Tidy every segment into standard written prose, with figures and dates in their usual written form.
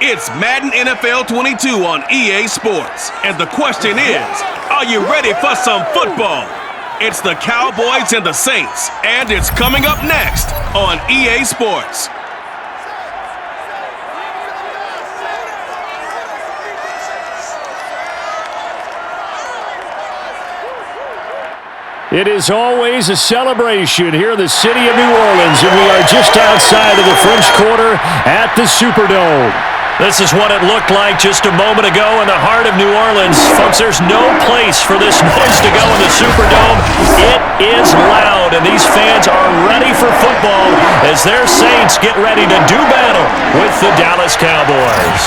It's Madden NFL 22 on EA Sports. And the question is, are you ready for some football? It's the Cowboys and the Saints, and it's coming up next on EA Sports. It is always a celebration here in the city of New Orleans, and we are just outside of the French Quarter at the Superdome. This is what it looked like just a moment ago in the heart of New Orleans. Folks, there's no place for this noise to go in the Superdome. It is loud, and these fans are ready for football as their Saints get ready to do battle with the Dallas Cowboys.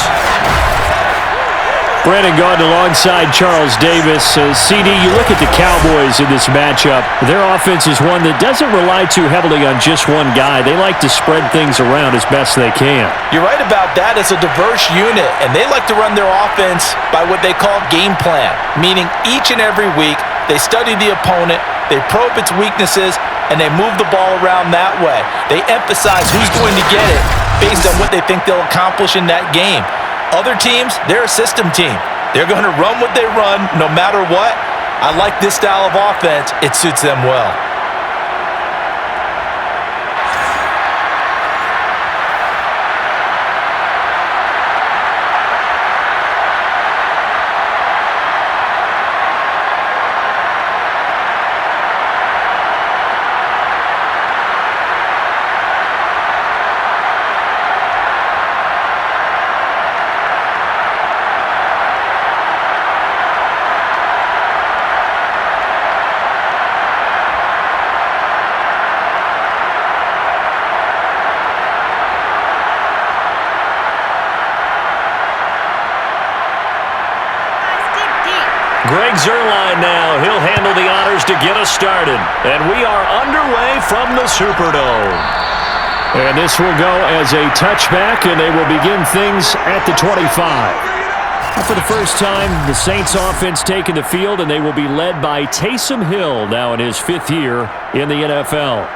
Brandon Gaudin alongside Charles Davis. CD, you look at the Cowboys in this matchup. Their offense is one that doesn't rely too heavily on just one guy. They like to spread things around as best they can. You're right about that. It's a diverse unit, and they like to run their offense by what they call game plan, meaning each and every week they study the opponent, they probe its weaknesses, and they move the ball around that way. They emphasize who's going to get it based on what they think they'll accomplish in that game. Other teams, they're a system team. They're going to run what they run no matter what. I like this style of offense. It suits them well. Greg Zuerlein now. He'll handle the honors to get us started. And we are underway from the Superdome. And this will go as a touchback, and they will begin things at the 25. For the first time, the Saints offense taking the field, and they will be led by Taysom Hill now in his 5th year in the NFL.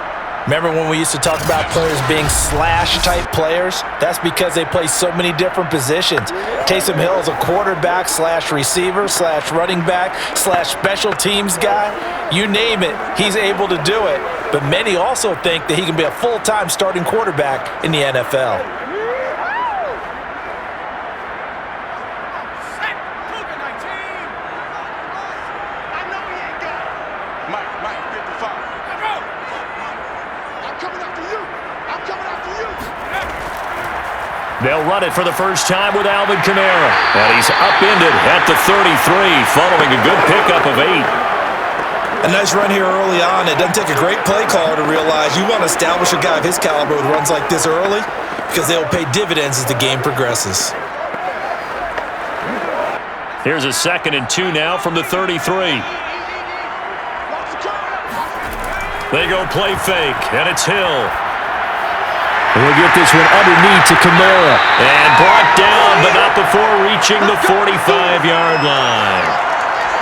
Remember when we used to talk about players being slash-type players? That's because they play so many different positions. Taysom Hill is a quarterback slash receiver slash running back slash special teams guy. You name it, he's able to do it. But many also think that he can be a full-time starting quarterback in the NFL. They'll run it for the first time with Alvin Kamara. And he's upended at the 33 following a good pickup of 8. A nice run here early on. It doesn't take a great play caller to realize you want to establish a guy of his caliber with runs like this early because they'll pay dividends as the game progresses. Here's a 2nd and 2 now from the 33. They go play fake, and it's Hill. We'll get this one underneath to Kamara. And brought down, but not before reaching the 45-yard line.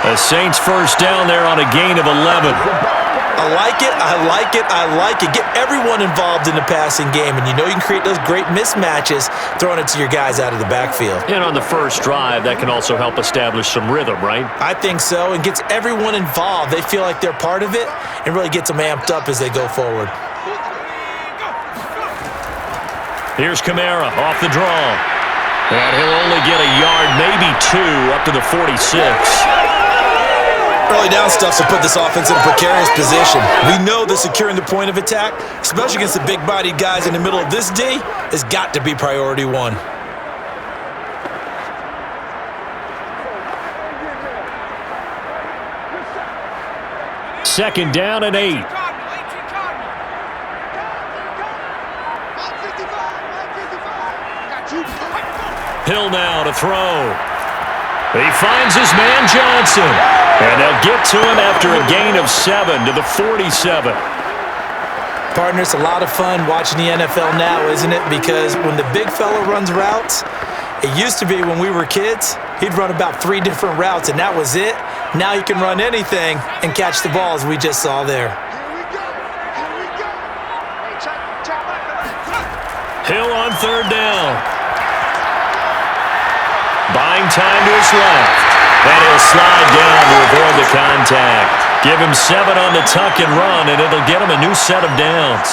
The Saints first down there on a gain of 11. I like it, I like it, I like it. Get everyone involved in the passing game, and you know you can create those great mismatches throwing it to your guys out of the backfield. And on the first drive, that can also help establish some rhythm, right? I think so, and gets everyone involved. They feel like they're part of it and really gets them amped up as they go forward. Here's Kamara off the draw. And he'll only get a yard, maybe 2, up to the 46. Early down stuff to put this offense in a precarious position. We know that securing the point of attack, especially against the big-bodied guys in the middle of this D, has got to be priority 1. Second down and 8. Hill now to throw. He finds his man Johnson. And they'll get to him after a gain of 7 to the 47. Partner, it's a lot of fun watching the NFL now, isn't it? Because when the big fella runs routes, it used to be when we were kids, he'd run about 3 different routes, and that was it. Now he can run anything and catch the ball, as we just saw there. Hill on 3rd down. Buying time to his left. And he'll slide down to avoid the contact. Give him 7 on the tuck and run, and it'll get him a new set of downs.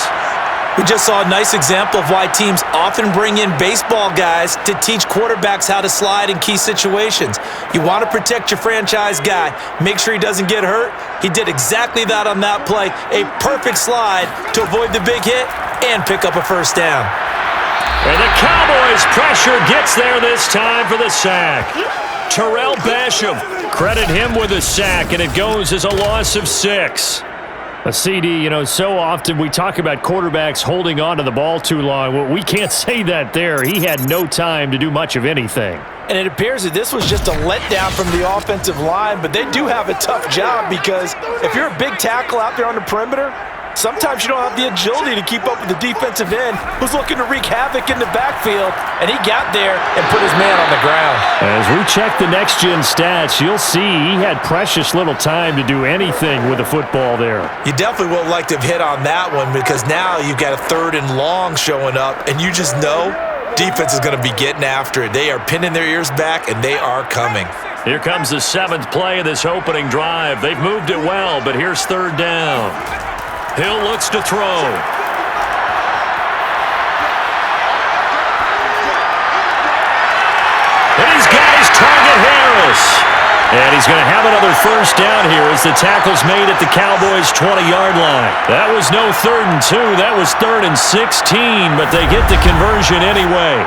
We just saw a nice example of why teams often bring in baseball guys to teach quarterbacks how to slide in key situations. You want to protect your franchise guy. Make sure he doesn't get hurt. He did exactly that on that play. A perfect slide to avoid the big hit and pick up a first down. And the Cowboys' pressure gets there this time for the sack. Terrell Basham, credit him with a sack, and it goes as a loss of 6. A CD, so often we talk about quarterbacks holding on to the ball too long. Well, we can't say that there. He had no time to do much of anything. And it appears that this was just a letdown from the offensive line, but they do have a tough job because if you're a big tackle out there on the perimeter, sometimes you don't have the agility to keep up with the defensive end who's looking to wreak havoc in the backfield, and he got there and put his man on the ground. As we check the next-gen stats, you'll see he had precious little time to do anything with the football there. You definitely would like to have hit on that one because now you've got a 3rd and long showing up, and you just know defense is going to be getting after it. They are pinning their ears back, and they are coming. Here comes the 7th play of this opening drive. They've moved it well, but here's 3rd down. Hill looks to throw. And he's got his target, Harris. And he's going to have another first down here as the tackle's made at the Cowboys' 20-yard line. That was no 3rd and 2. That was 3rd and 16, but they get the conversion anyway.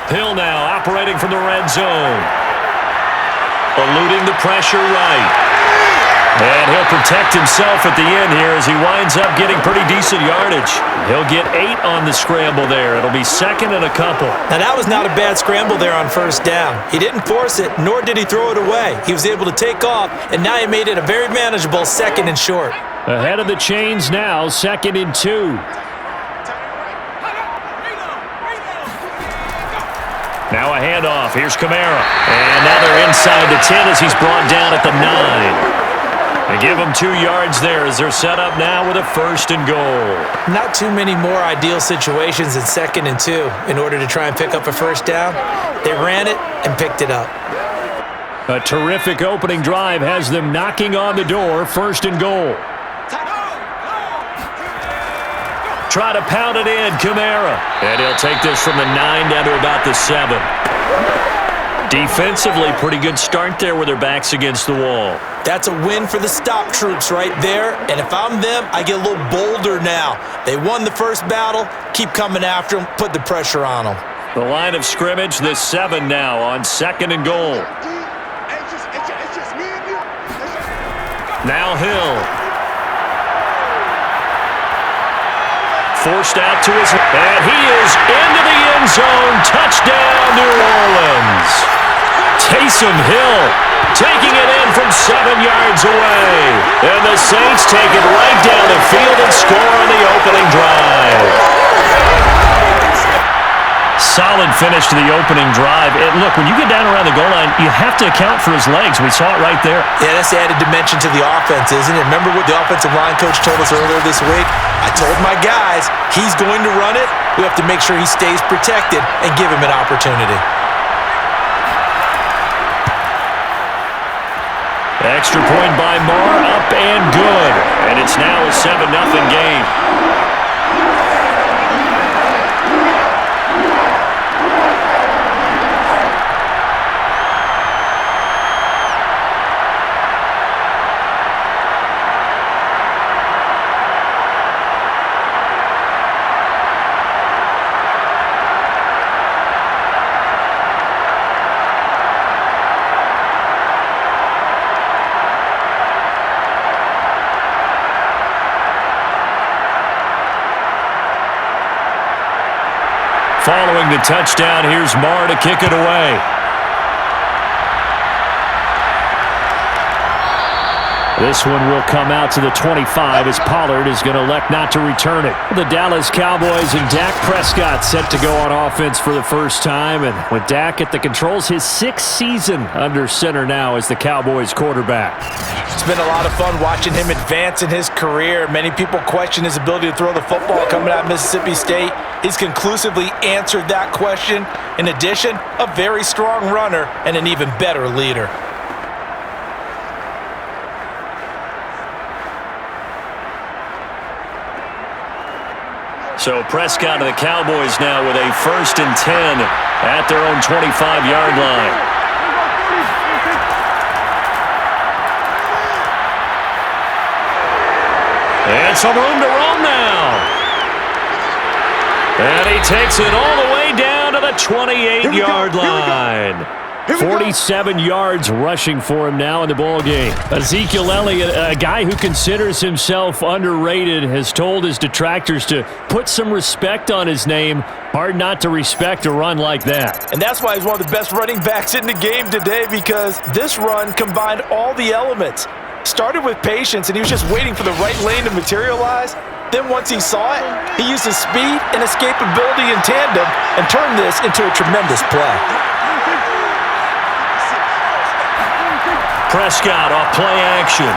Hill now operating from the red zone. Eluding the pressure right. And he'll protect himself at the end here as he winds up getting pretty decent yardage. He'll get 8 on the scramble there. It'll be 2nd and a couple. Now that was not a bad scramble there on first down. He didn't force it, nor did he throw it away. He was able to take off, and now he made it a very manageable 2nd and short. Ahead of the chains now, 2nd and 2. Now a handoff. Here's Kamara. And now they're inside the 10 as he's brought down at the 9. They give him 2 yards there as they're set up now with a 1st and goal. Not too many more ideal situations in 2nd and 2 in order to try and pick up a first down. They ran it and picked it up. A terrific opening drive has them knocking on the door, 1st and goal. Try to pound it in, Kamara. And he'll take this from the 9 down to about the 7. Defensively, pretty good start there with their backs against the wall. That's a win for the stop troops right there. And if I'm them, I get a little bolder now. They won the first battle. Keep coming after them. Put the pressure on them. The line of scrimmage, the 7 now on 2nd and goal. Now Hill. Forced out to his, and he is into the end zone. Touchdown, New Orleans. Taysom Hill taking it in from 7 yards away. And the Saints take it right down the field and score on the opening drive. Solid finish to the opening drive. And look, when you get down around the goal line, you have to account for his legs. We saw it right there. Yeah, that's the added dimension to the offense, isn't it? Remember what the offensive line coach told us earlier this week? I told my guys, he's going to run it. We have to make sure he stays protected and give him an opportunity. Extra point by Marr, up and good. And it's now a 7-0 game. Following the touchdown, here's Marr to kick it away. This one will come out to the 25 as Pollard is going to elect not to return it. The Dallas Cowboys and Dak Prescott set to go on offense for the first time. And with Dak at the controls, his 6th season under center now as the Cowboys quarterback. It's been a lot of fun watching him advance in his career. Many people question his ability to throw the football coming out of Mississippi State. He's conclusively answered that question. In addition, a very strong runner and an even better leader. So Prescott and the Cowboys now with a 1st and 10 at their own 25-yard line. And some room to roam now. And he takes it all the way down to the 28-yard line. 47 yards rushing for him now in the ball game. Ezekiel Elliott, a guy who considers himself underrated, has told his detractors to put some respect on his name. Hard not to respect a run like that. And that's why he's one of the best running backs in the game today, because this run combined all the elements. Started with patience, and he was just waiting for the right lane to materialize. Then once he saw it, he used his speed and escapability in tandem and turned this into a tremendous play. Prescott off play action.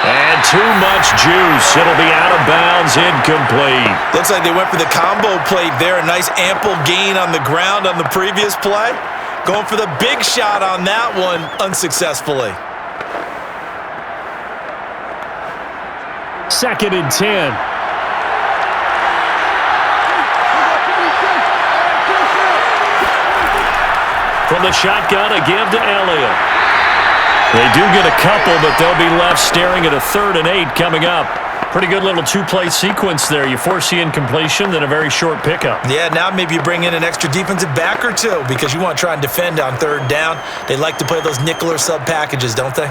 And too much juice. It'll be out of bounds, incomplete. Looks like they went for the combo plate there. A nice ample gain on the ground on the previous play. Going for the big shot on that one unsuccessfully. 2nd and 10. From the shotgun, a give to Elliott. They do get a couple, but they'll be left staring at a 3rd and 8 coming up. Pretty good little 2-play sequence there. You force the incompletion, then a very short pickup. Yeah, now maybe you bring in an extra defensive back or two because you want to try and defend on 3rd down. They like to play those nickel or sub packages, don't they?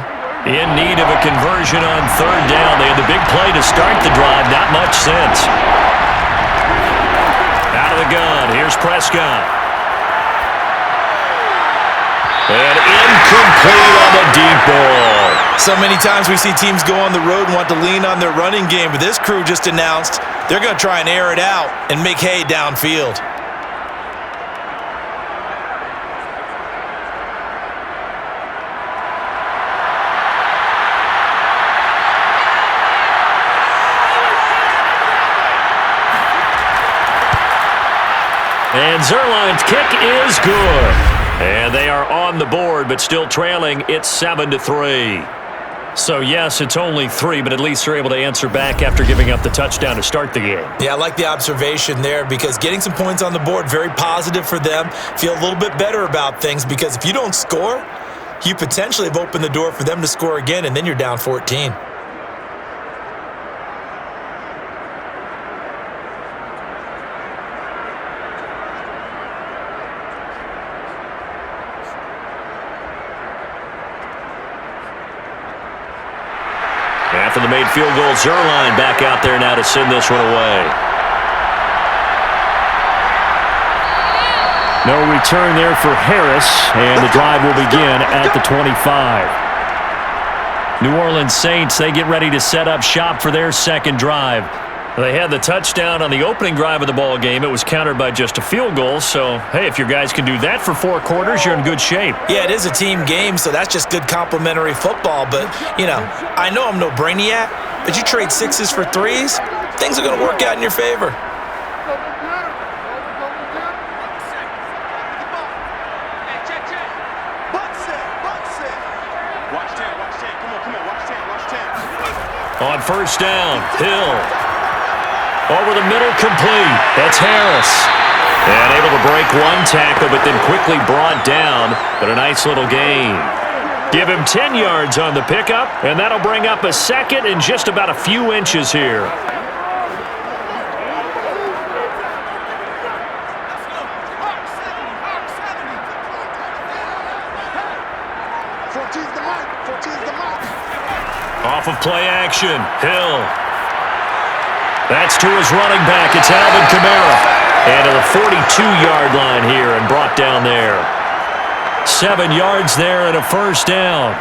In need of a conversion on 3rd down. They had the big play to start the drive. Not much sense. Out of the gun. Here's Prescott. And incomplete on the deep ball. So many times we see teams go on the road and want to lean on their running game, but this crew just announced they're going to try and air it out and make hay downfield. And Zerline's kick is good. And they are on the board, but still trailing. It's 7-3. So, yes, it's only 3, but at least they're able to answer back after giving up the touchdown to start the game. Yeah, I like the observation there because getting some points on the board, very positive for them. Feel a little bit better about things because if you don't score, you potentially have opened the door for them to score again, and then you're down 14. After the made field goal, Zerline back out there now to send this one away. No return there for Harris, and the drive will begin at the 25. New Orleans Saints, they get ready to set up shop for their 2nd drive. They had the touchdown on the opening drive of the ball game. It was countered by just a field goal. So, hey, if your guys can do that for 4 quarters, you're in good shape. Yeah, it is a team game, so that's just good complimentary football. But, you know, I know I'm no brainiac, but you trade 6s for 3s, things are going to work out in your favor. On 1st down, Hill. Over the middle, complete. That's Harris. And able to break 1 tackle, but then quickly brought down. But a nice little gain. Give him 10 yards on the pickup, and that'll bring up a 2nd and just about a few inches here. Off of play action, Hill. That's to his running back. It's Alvin Kamara. And to the 42-yard line here and brought down there. 7 yards there and a first down.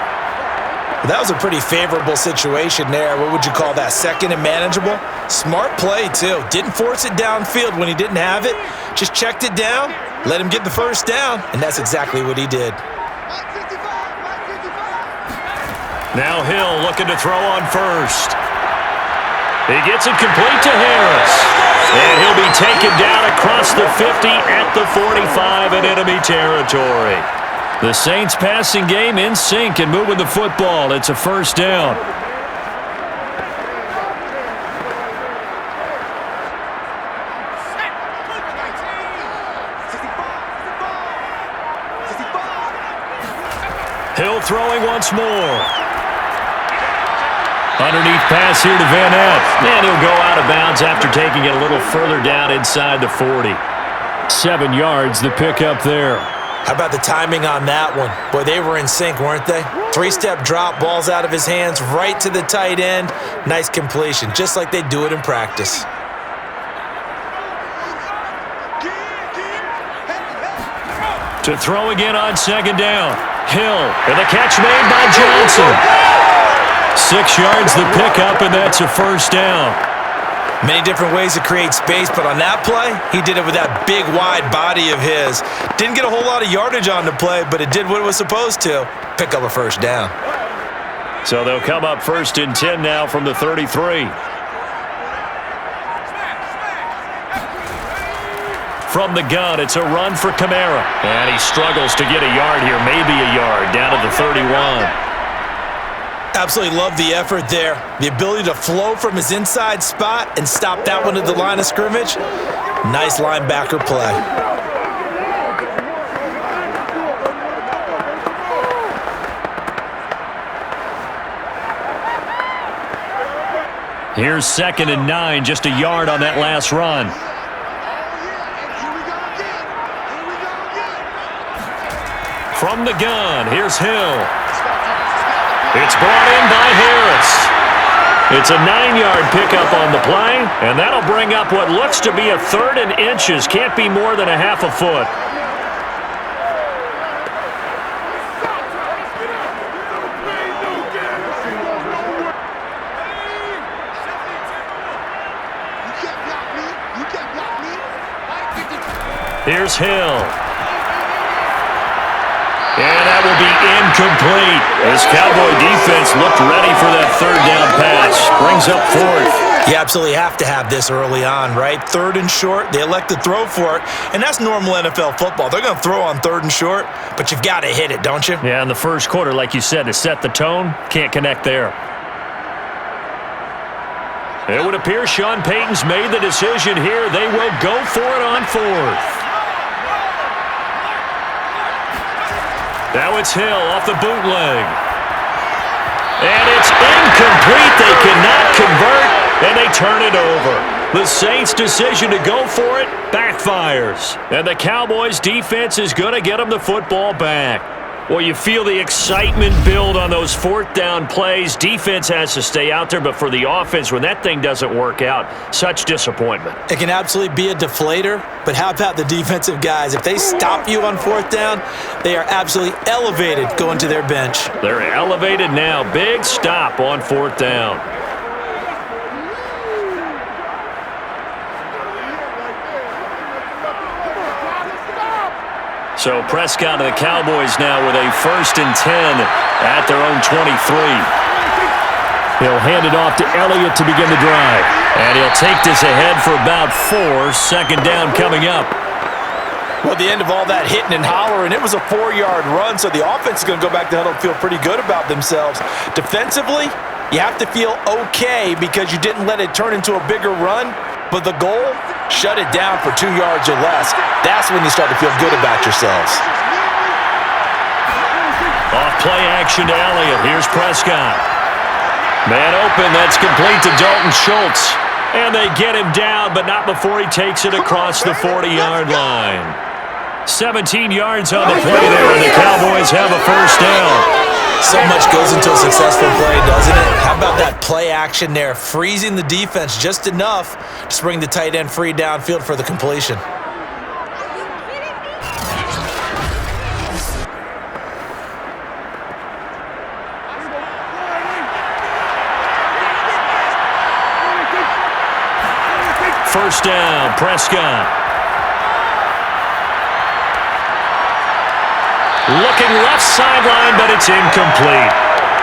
That was a pretty favorable situation there. What would you call that? Second and manageable? Smart play, too. Didn't force it downfield when he didn't have it. Just checked it down, let him get the first down, and that's exactly what he did. Now Hill looking to throw on first. He gets it complete to Harris. And he'll be taken down across the 50 at the 45 in enemy territory. The Saints passing game in sync and moving the football. It's a first down. Hill throwing once more. Underneath pass here to Van Ness. And he'll go out of bounds after taking it a little further down inside the 40. 7 yards, the pickup there. How about the timing on that one? Boy, they were in sync, weren't they? 3-step drop, balls out of his hands, right to the tight end. Nice completion, just like they do it in practice. To throw again on second down. Hill, and the catch made by Johnson. 6 yards the pickup, and that's a first down. Many different ways to create space, but on that play, he did it with that big, wide body of his. Didn't get a whole lot of yardage on the play, but it did what it was supposed to. Pick up a first down. So they'll come up first and 10 now from the 33. From the gun, it's a run for Kamara. And he struggles to get a yard here, maybe a yard, down to the 31. Absolutely love the effort there. The ability to flow from his inside spot and stop that one at the line of scrimmage. Nice linebacker play. Here's 2nd and 9, just a yard on that last run. From the gun, here's Hill. It's brought in by Harris. It's a 9-yard pickup on the play, and that'll bring up what looks to be a 3rd and inches. Can't be more than a half a foot. Here's Hill. And that will be incomplete as Cowboy defense looked ready for that 3rd down pass. Brings up 4th. You absolutely have to have this early on, right? 3rd and short, they elect to throw for it, and that's normal NFL football. They're going to throw on 3rd and short, but you've got to hit it, don't you? Yeah, in the first quarter, like you said, to set the tone, can't connect there. It would appear Sean Payton's made the decision here. They will go for it on 4th. Now it's Hill off the bootleg. And it's incomplete. They cannot convert, and they turn it over. The Saints' decision to go for it backfires. And the Cowboys' defense is going to get them the football back. Well, you feel the excitement build on those 4th down plays. Defense has to stay out there, but for the offense, when that thing doesn't work out, such disappointment. It can absolutely be a deflator, but how about the defensive guys? If they stop you on 4th down, they are absolutely elevated going to their bench. They're elevated now. Big stop on 4th down. So Prescott and the Cowboys now with a 1st and 10 at their own 23. He'll hand it off to Elliott to begin the drive. And he'll take this ahead for about 4. 2nd down coming up. Well, the end of all that hitting and hollering, it was a 4-yard run, so the offense is going to go back to huddle and feel pretty good about themselves. Defensively, you have to feel okay because you didn't let it turn into a bigger run, but the goal, shut it down for 2 yards or less. That's when you start to feel good about yourselves. Off play action to Elliott. Here's Prescott. Man open, that's complete to Dalton Schultz. And they get him down, but not before he takes it across the 40-yard line. 17 yards on the play there, and the Cowboys have a 1st down. So much goes into a successful play, doesn't it? How about that play action there, freezing the defense just enough to bring the tight end free downfield for the completion. first down. Prescott. Looking left sideline, but it's incomplete.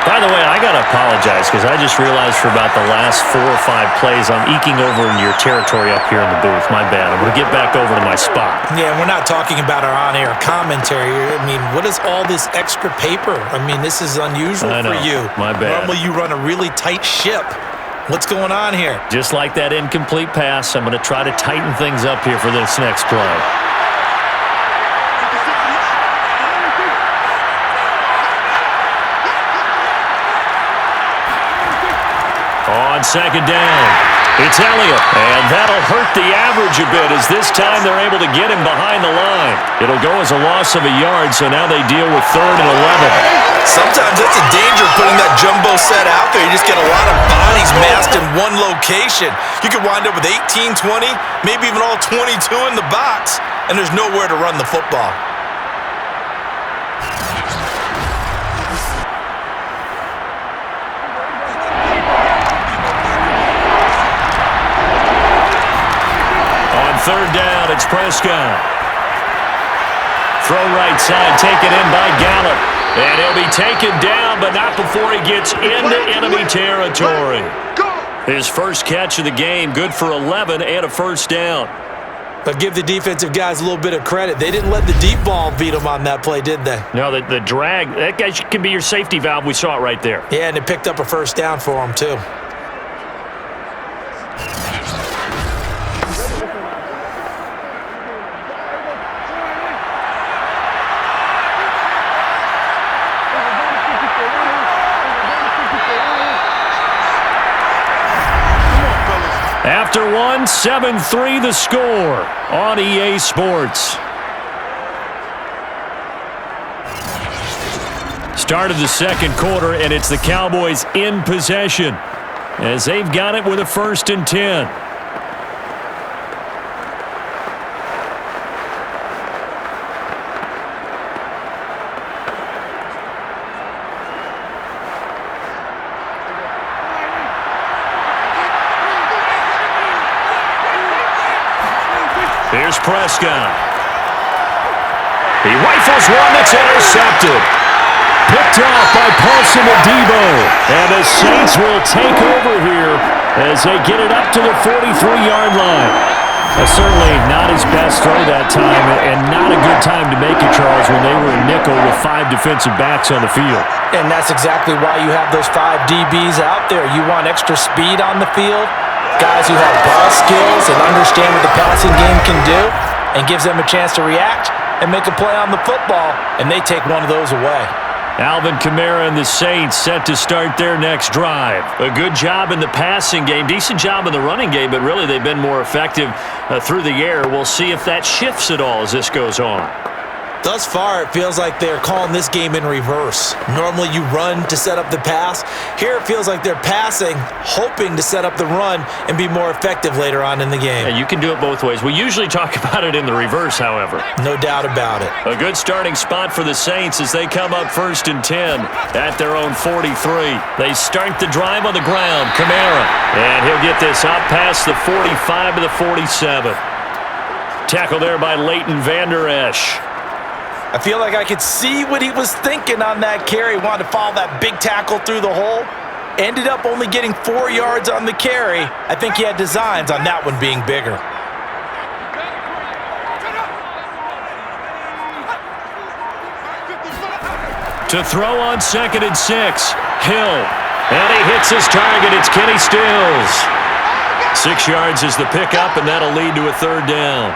By the way, I got to apologize because I just realized for about the last 4 or 5 plays I'm eking over into your territory up here in the booth. My bad. I'm going to get back over to my spot. Yeah, we're not talking about our on-air commentary. I mean, what is all this extra paper? I mean, this is unusual for you. My bad. Normally you run a really tight ship. What's going on here? Just like that incomplete pass, I'm going to try to tighten things up here for this next play. On second down, it's Elliott, and that'll hurt the average a bit as this time they're able to get him behind the line. It'll go as a loss of a yard, so now they deal with 3rd and 11. Sometimes that's a danger putting that jumbo set out there. You just get a lot of bodies massed in one location. You could wind up with 18, 20, maybe even all 22 in the box, and there's nowhere to run the football. Third down, it's Prescott. Throw right side, taken in by Gallup. And he'll be taken down, but not before he gets into enemy territory. His first catch of the game, good for 11 and a first down. But give the defensive guys a little bit of credit. They didn't let the deep ball beat them on that play, did they? No, the drag, that guy can be your safety valve. We saw it right there. Yeah, and they picked up a first down for him, too. After 7-3 the score on EA Sports. Start of the second quarter, and it's the Cowboys in possession as they've got it with a 1st and 10. Here's Prescott. He rifles one that's intercepted. Picked off by Paulson Adebo. And the Saints will take over here as they get it up to the 43-yard line. Certainly not his best throw that time, and not a good time to make it, Charles, when they were in nickel with 5 defensive backs on the field. And that's exactly why you have those 5 DBs out there. You want extra speed on the field. Guys who have ball skills and understand what the passing game can do, and gives them a chance to react and make a play on the football, and they take one of those away. Alvin Kamara and the Saints set to start their next drive. A good job in the passing game, decent job in the running game, but really they've been more effective through the air. We'll see if that shifts at all as this goes on. Thus far, it feels like they're calling this game in reverse. Normally you run to set up the pass. Here it feels like they're passing, hoping to set up the run and be more effective later on in the game. And you can do it both ways. We usually talk about it in the reverse, however. No doubt about it. A good starting spot for the Saints as they come up 1st and 10 at their own 43. They start the drive on the ground. Kamara. And he'll get this out past the 45 to the 47. Tackle there by Leighton Vander Esch. I feel like I could see what he was thinking on that carry. Wanted to follow that big tackle through the hole. Ended up only getting 4 yards on the carry. I think he had designs on that one being bigger. To throw on 2nd and 6. Hill. And he hits his target. It's Kenny Stills. 6 yards is the pickup, and that'll lead to a 3rd down.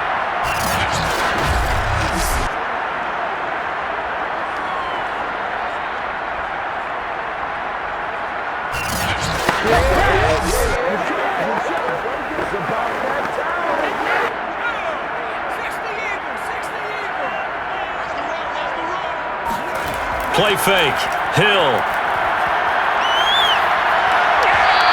Play fake. Hill.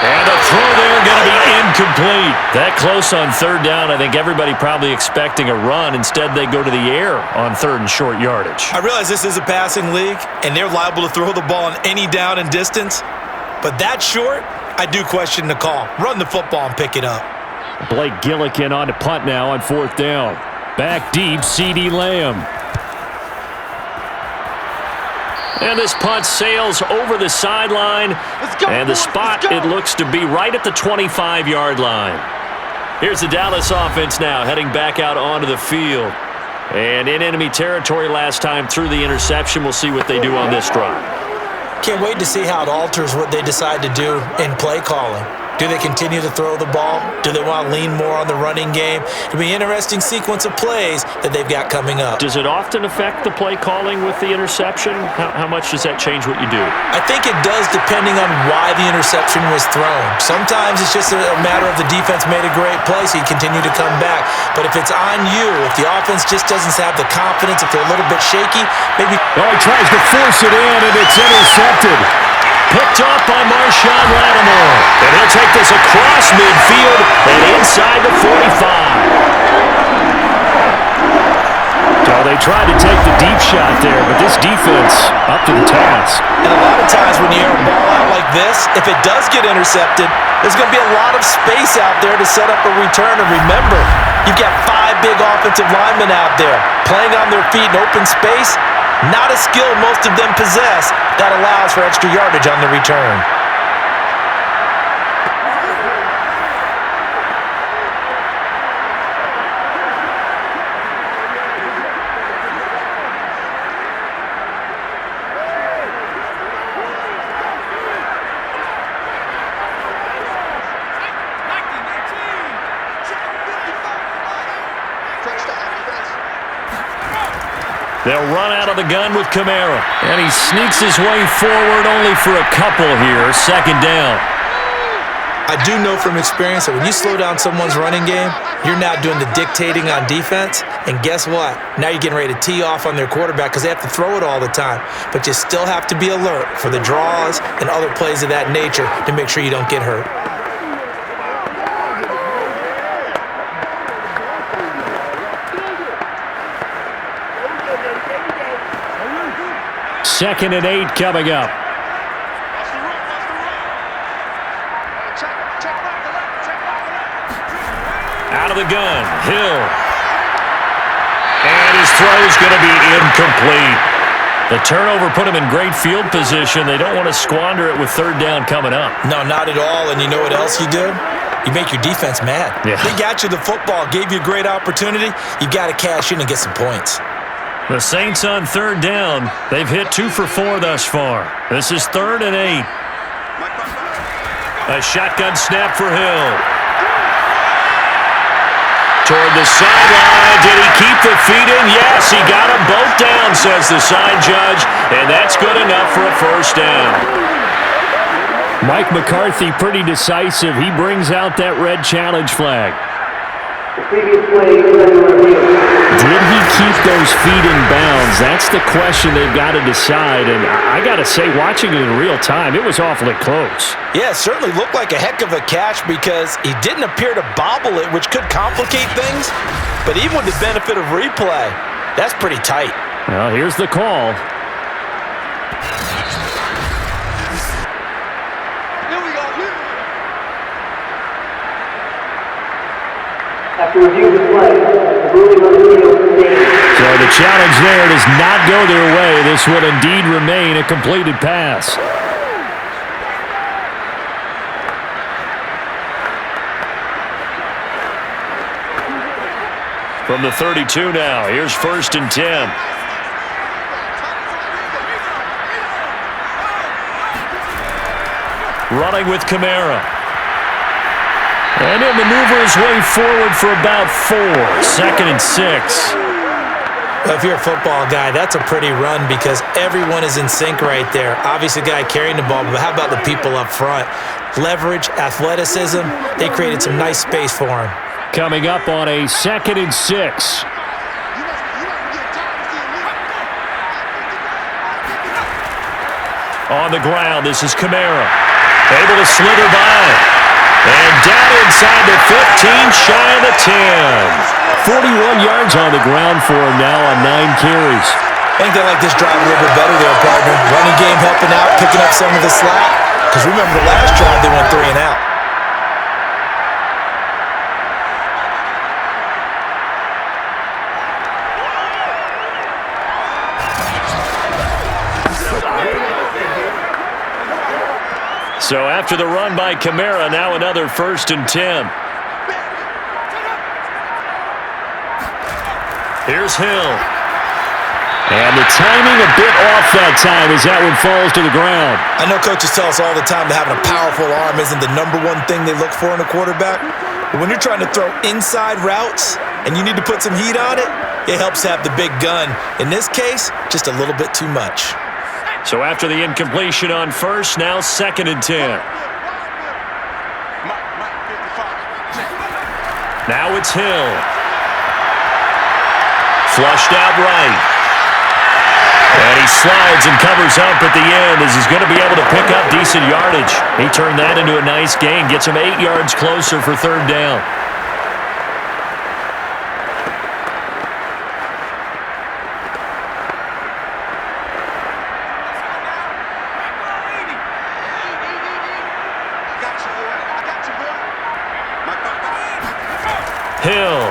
And a throw there going to be incomplete. That close on 3rd down. I think everybody probably expecting a run. Instead, they go to the air on 3rd and short yardage. I realize this is a passing league, and they're liable to throw the ball on any down and distance. But that short, I do question the call. Run the football and pick it up. Blake Gillikin on to punt now on 4th down. Back deep, C.D. Lamb. And this punt sails over the sideline. And the spot, it looks to be right at the 25-yard line. Here's the Dallas offense now heading back out onto the field. And in enemy territory last time through the interception. We'll see what they do on this drive. Can't wait to see how it alters what they decide to do in play calling. Do they continue to throw the ball? Do they want to lean more on the running game? It'll be an interesting sequence of plays that they've got coming up. Does it often affect the play calling with the interception? How much does that change what you do? I think it does depending on why the interception was thrown. Sometimes it's just a matter of the defense made a great play, so you continue to come back. But if it's on you, if the offense just doesn't have the confidence, if they're a little bit shaky, maybe... Oh, he tries to force it in, and it's intercepted. Picked off by Marshawn Lattimore. And he'll take this across midfield and inside the 45. So they tried to take the deep shot there, but this defense up to the task. And a lot of times when you air a ball out like this, if it does get intercepted, there's going to be a lot of space out there to set up a return. And remember, you've got 5 big offensive linemen out there playing on their feet in open space. Not a skill most of them possess that allows for extra yardage on the return. They'll run out of the gun with Kamara. And he sneaks his way forward only for a couple here. 2nd down. I do know from experience that when you slow down someone's running game, you're now doing the dictating on defense. And guess what? Now you're getting ready to tee off on their quarterback because they have to throw it all the time. But you still have to be alert for the draws and other plays of that nature to make sure you don't get hurt. Second and 8 coming up. Out of the gun, Hill. And his throw's going to be incomplete. The turnover put him in great field position. They don't want to squander it with 3rd down coming up. No, not at all. And you know what else you do? You make your defense mad. Yeah. They got you the football, gave you a great opportunity. You got to cash in and get some points. The Saints on 3rd down. They've hit 2 for 4 thus far. This is 3rd and 8. A shotgun snap for Hill. Toward the sideline. Did he keep the feet in? Yes, he got them both down, says the side judge. And that's good enough for a 1st down. Mike McCarthy pretty decisive. He brings out that red challenge flag. Did he keep those feet in bounds? That's the question they've got to decide. And I got to say, watching it in real time, it was awfully close. Yeah, it certainly looked like a heck of a catch because he didn't appear to bobble it, which could complicate things. But even with the benefit of replay, that's pretty tight. Well, here's the call. After reviewing the play, the ruling on the field stated. So the challenge there does not go their way. This will indeed remain a completed pass. From the 32 now, here's 1st and 10. Running with Kamara. And he'll maneuver his way forward for about 4. 2nd and 6. Well, if you're a football guy, that's a pretty run because everyone is in sync right there. Obviously, the guy carrying the ball, but how about the people up front? Leverage, athleticism, they created some nice space for him. Coming up on a 2nd and 6. On the ground, this is Kamara. Able to slither by. And down inside the 15, shy of the 10. 41 yards on the ground for him now on 9 carries. I think they like this drive a little bit better there, partner. Running game helping out, picking up some of the slack. Because remember the last drive, they went 3 and out. So after the run by Kamara, now another 1st and 10. Here's Hill. And the timing a bit off that time as that one falls to the ground. I know coaches tell us all the time that having a powerful arm isn't the number one thing they look for in a quarterback. But when you're trying to throw inside routes and you need to put some heat on it, it helps have the big gun. In this case, just a little bit too much. So after the incompletion on 1st, now 2nd and 10. Now it's Hill. Flushed out right. And he slides and covers up at the end as he's going to be able to pick up decent yardage. He turned that into a nice gain, gets him 8 yards closer for 3rd down. Hill.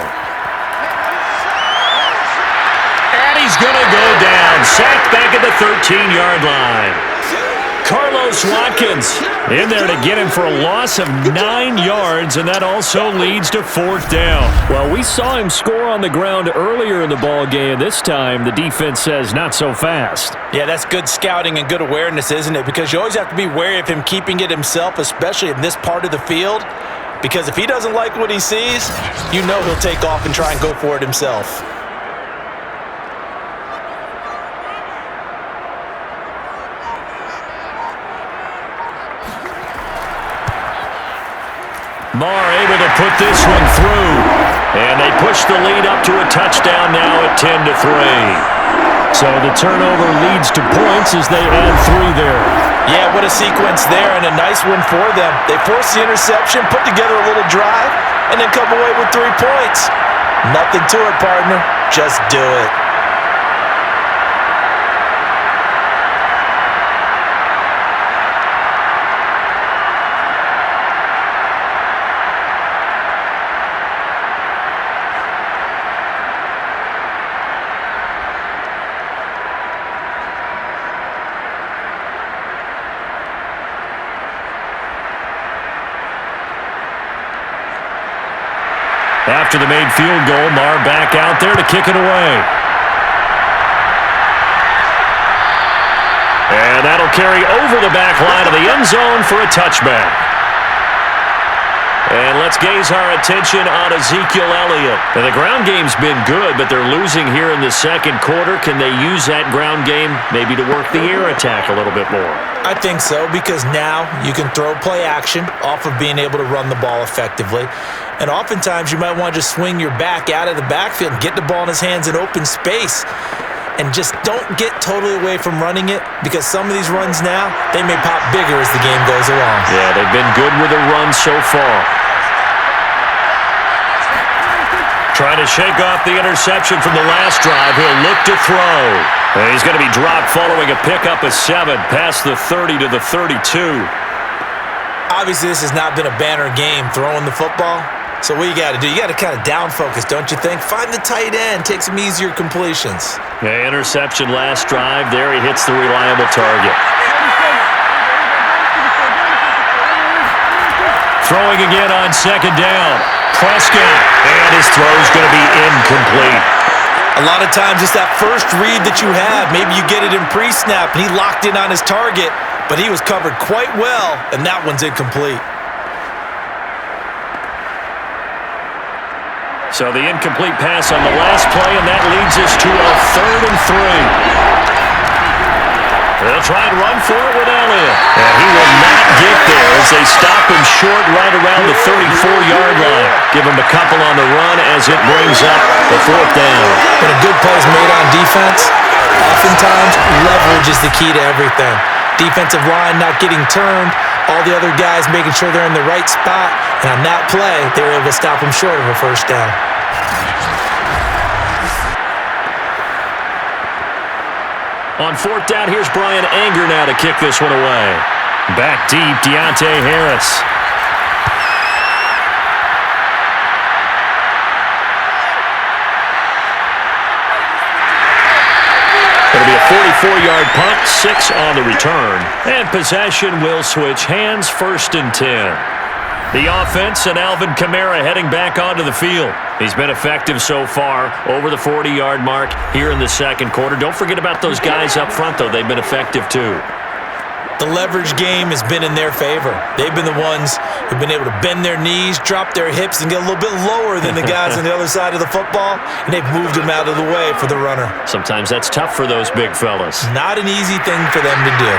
And he's going to go down. Sacked back at the 13-yard line. Carlos Watkins in there to get him for a loss of 9 yards, and that also leads to 4th down. Well, we saw him score on the ground earlier in the ball game. This time, the defense says not so fast. Yeah, that's good scouting and good awareness, isn't it? Because you always have to be wary of him keeping it himself, especially in this part of the field. Because if he doesn't like what he sees, you know he'll take off and try and go for it himself. Marr able to put this one through. And they push the lead up to a touchdown now at 10-3. So the turnover leads to points as they add 3 there. Yeah, what a sequence there, and a nice one for them. They force the interception, put together a little drive, and then come away with 3 points. Nothing to it, partner. Just do it. After the made field goal, Marr back out there to kick it away. And that'll carry over the back line of the end zone for a touchback. And let's gaze our attention on Ezekiel Elliott. Now, the ground game's been good, but they're losing here in the 2nd quarter. Can they use that ground game maybe to work the air attack a little bit more? I think so, because now you can throw play action off of being able to run the ball effectively. And oftentimes you might want to just swing your back out of the backfield and get the ball in his hands in open space. And just don't get totally away from running it, because some of these runs now, they may pop bigger as the game goes along. Yeah, they've been good with the run so far. Trying to shake off the interception from the last drive. He'll look to throw. And he's going to be dropped following a pickup of 7 past the 30 to the 32. Obviously, this has not been a banner game throwing the football. So what you got to do, you got to kind of down focus, don't you think? Find the tight end, take some easier completions. Yeah, interception last drive. There he hits the reliable target. Throwing again on 2nd down. Prescott, and his throw's going to be incomplete. A lot of times it's that first read that you have. Maybe you get it in pre-snap, and he locked in on his target, but he was covered quite well, and that one's incomplete. So the incomplete pass on the last play, and that leads us to a 3rd and 3. They'll try and run for it with Elliott. And he will not get there as they stop him short right around the 34-yard line. Give him a couple on the run as it brings up the 4th down. When a good play is made on defense, oftentimes leverage is the key to everything. Defensive line not getting turned, all the other guys making sure they're in the right spot. And on that play, they were able to stop him short of a 1st down. On 4th down, here's Brian Anger now to kick this one away. Back deep, Deontay Harris. It'll be a 44-yard punt, 6 on the return. And possession will switch hands, 1st and 10. The offense and Alvin Kamara heading back onto the field. He's been effective so far, over the 40-yard mark here in the second quarter. Don't forget about those guys up front, though. They've been effective, too. The leverage game has been in their favor. They've been the ones who've been able to bend their knees, drop their hips, and get a little bit lower than the guys on the other side of the football, and they've moved them out of the way for the runner. Sometimes that's tough for those big fellas. Not an easy thing for them to do.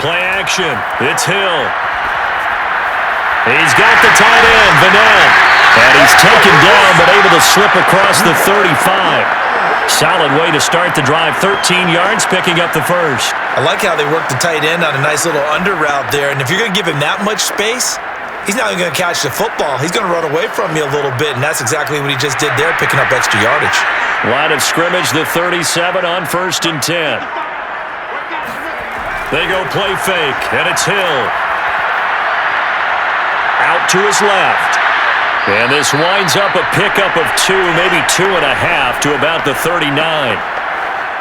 Play action. It's Hill. He's got the tight end, Vanell. And he's taken down but able to slip across the 35. Solid way to start the drive. 13 yards, picking up the first. I like how they work the tight end on a nice little under route there. And if you're going to give him that much space, he's not even going to catch the football. He's going to run away from you a little bit, and that's exactly what he just did there, picking up extra yardage. Line of scrimmage, the 37 on 1st and 10. They go play fake, and it's Hill. Out to his left. And this winds up a pickup of 2, maybe 2.5 to about the 39.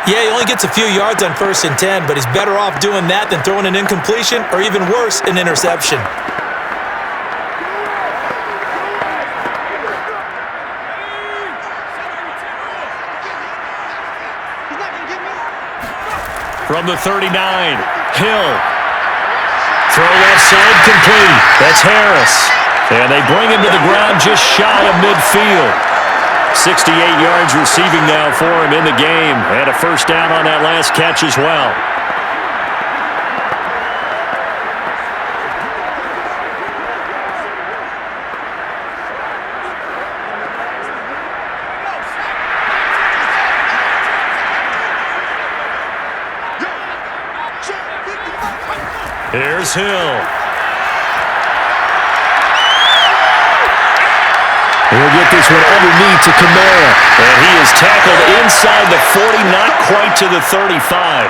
Yeah, he only gets a few yards on 1st and 10, but he's better off doing that than throwing an incompletion or even worse, an interception. From the 39, Hill. Throw left side complete. That's Harris. And they bring him to the ground just shy of midfield. 68 yards receiving now for him in the game. And a first down on that last catch as well. Here's Hill. He'll get this one underneath to Kamara. And he is tackled inside the 40, not quite to the 35.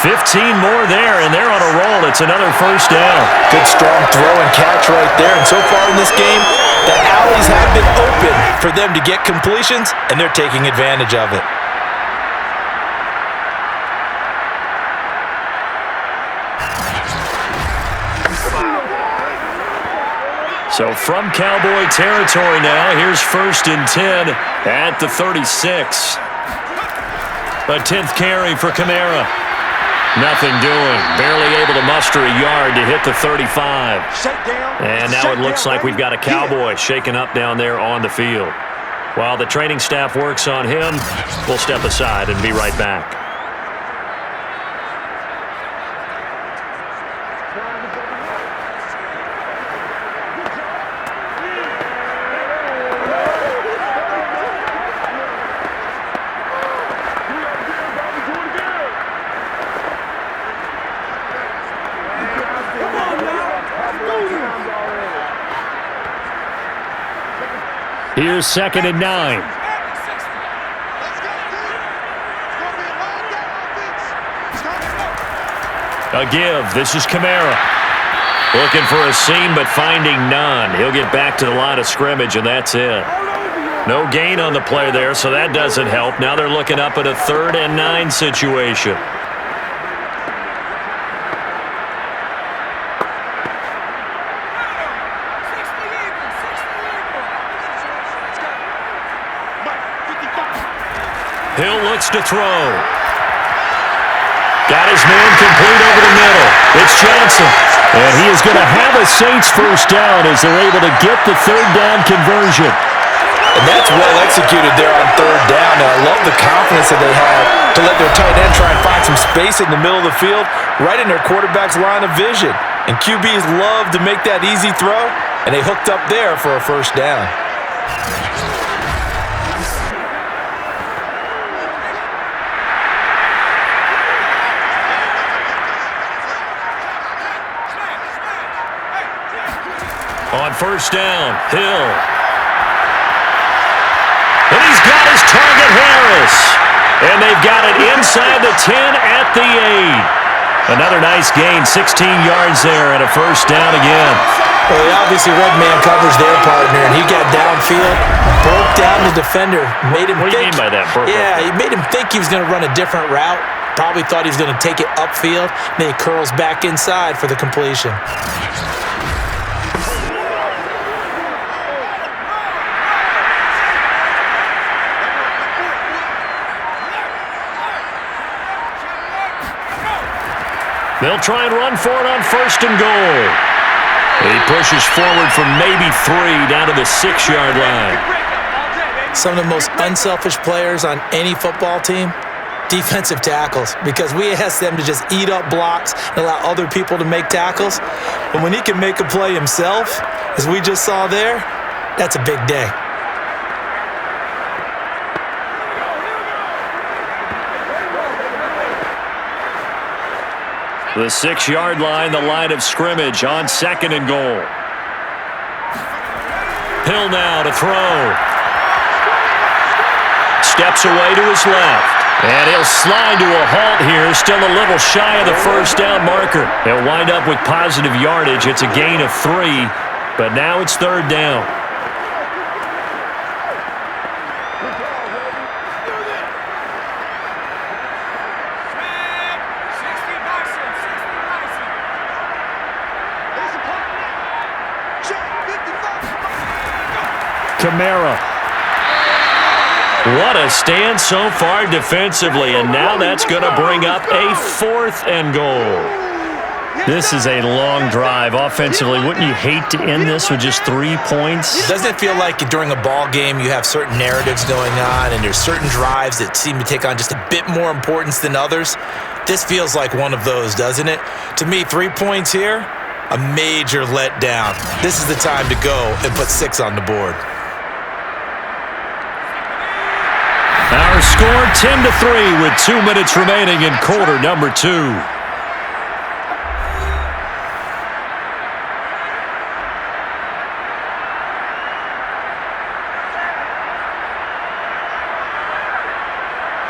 15 more there, and they're on a roll. It's another first down. Good strong throw and catch right there. And so far in this game, the alleys have been open for them to get completions, and they're taking advantage of it. So from Cowboy territory now, here's 1st and 10 at the 36. A 10th carry for Kamara. Nothing doing. Barely able to muster a yard to hit the 35. And now it looks like we've got a Cowboy shaken up down there on the field. While the training staff works on him, we'll step aside and be right back. Here's 2nd and 9. A give. This is Kamara. Looking for a seam, but finding none. He'll get back to the line of scrimmage, and that's it. No gain on the play there, so that doesn't help. Now they're looking up at a 3rd and 9 situation. Hill looks to throw. Got his man complete over the middle. It's Johnson. And he is going to have a Saints first down as they're able to get the 3rd down conversion. And that's well executed there on 3rd down. And I love the confidence that they have to let their tight end try and find some space in the middle of the field, right in their quarterback's line of vision. And QBs love to make that easy throw, and they hooked up there for a first down. On first down, Hill. And he's got his target, Harris. And they've got it inside the 10 at the 8. Another nice gain, 16 yards there and a first down again. Well, he obviously read man coverage their partner, and he got downfield, broke down the defender, made him What do you think. mean by that? Yeah, he made him think he was going to run a different route. Probably thought he was going to take it upfield. Then he curls back inside for the completion. They'll try and run for it on 1st and goal. He pushes forward from maybe 3 down to the 6-yard line. Some of the most unselfish players on any football team, defensive tackles, because we ask them to just eat up blocks and allow other people to make tackles. But when he can make a play himself, as we just saw there, that's a big day. The 6-yard line, the line of scrimmage on 2nd and goal. Hill now to throw. Steps away to his left. And he'll slide to a halt here, still a little shy of the 1st down marker. He'll wind up with positive yardage. It's a gain of 3, but now it's 3rd down. Kamara. What a stand so far defensively, and now that's going to bring up a 4th and goal. This is a long drive offensively. Wouldn't you hate to end this with just 3 points? Doesn't it feel like during a ball game you have certain narratives going on and there's certain drives that seem to take on just a bit more importance than others? This feels like one of those, doesn't it? To me, 3 points here, a major letdown. This is the time to go and put 6 on the board. Our score 10-3 with 2 minutes remaining in quarter number 2.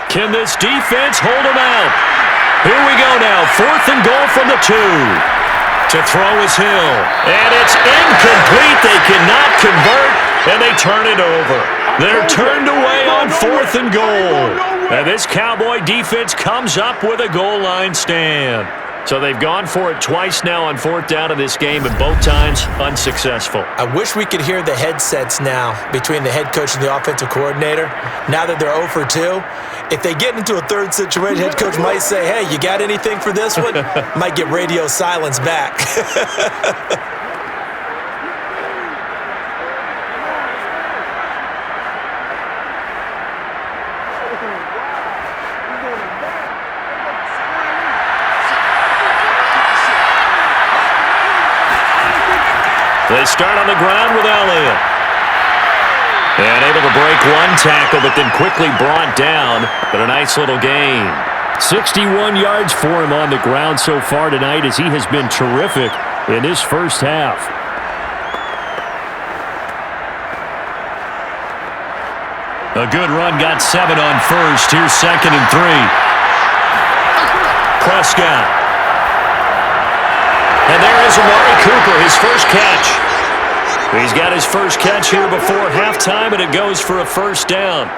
Can this defense hold them out? Here we go now. 4th and goal from the 2. To throw is Hill. And it's incomplete. They cannot convert, and they turn it over. They're turned away on 4th and goal. And this Cowboy defense comes up with a goal line stand. So they've gone for it twice now on 4th down in this game, and both times unsuccessful. I wish we could hear the headsets now between the head coach and the offensive coordinator. Now that they're 0 for 2, if they get into a 3rd situation, head coach might say, hey, you got anything for this one? Might get radio silence back. They start on the ground with Elliott. And able to break one tackle, but then quickly brought down. But a nice little gain. 61 yards for him on the ground so far tonight, as he has been terrific in this first half. A good run, got 7 on 1st. Here's 2nd and 3. Prescott. And there is Amari Cooper, his first catch. He's got his first catch here before halftime, and it goes for a 1st down.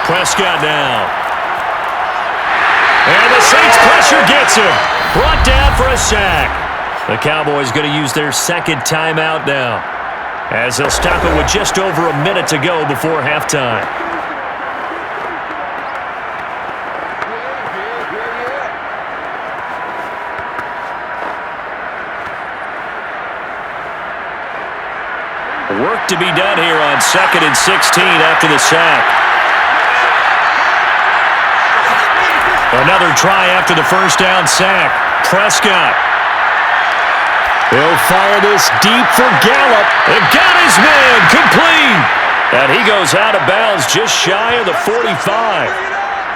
Prescott now. And the Saints pressure gets him. Brought down for a sack. The Cowboys going to use their 2nd timeout now, as they'll stop it with just over a minute to go before halftime. Work to be done here on 2nd and 16 after the sack. Another try after the 1st down sack. Prescott. He'll fire this deep for Gallup. And got his man complete. And he goes out of bounds just shy of the 45.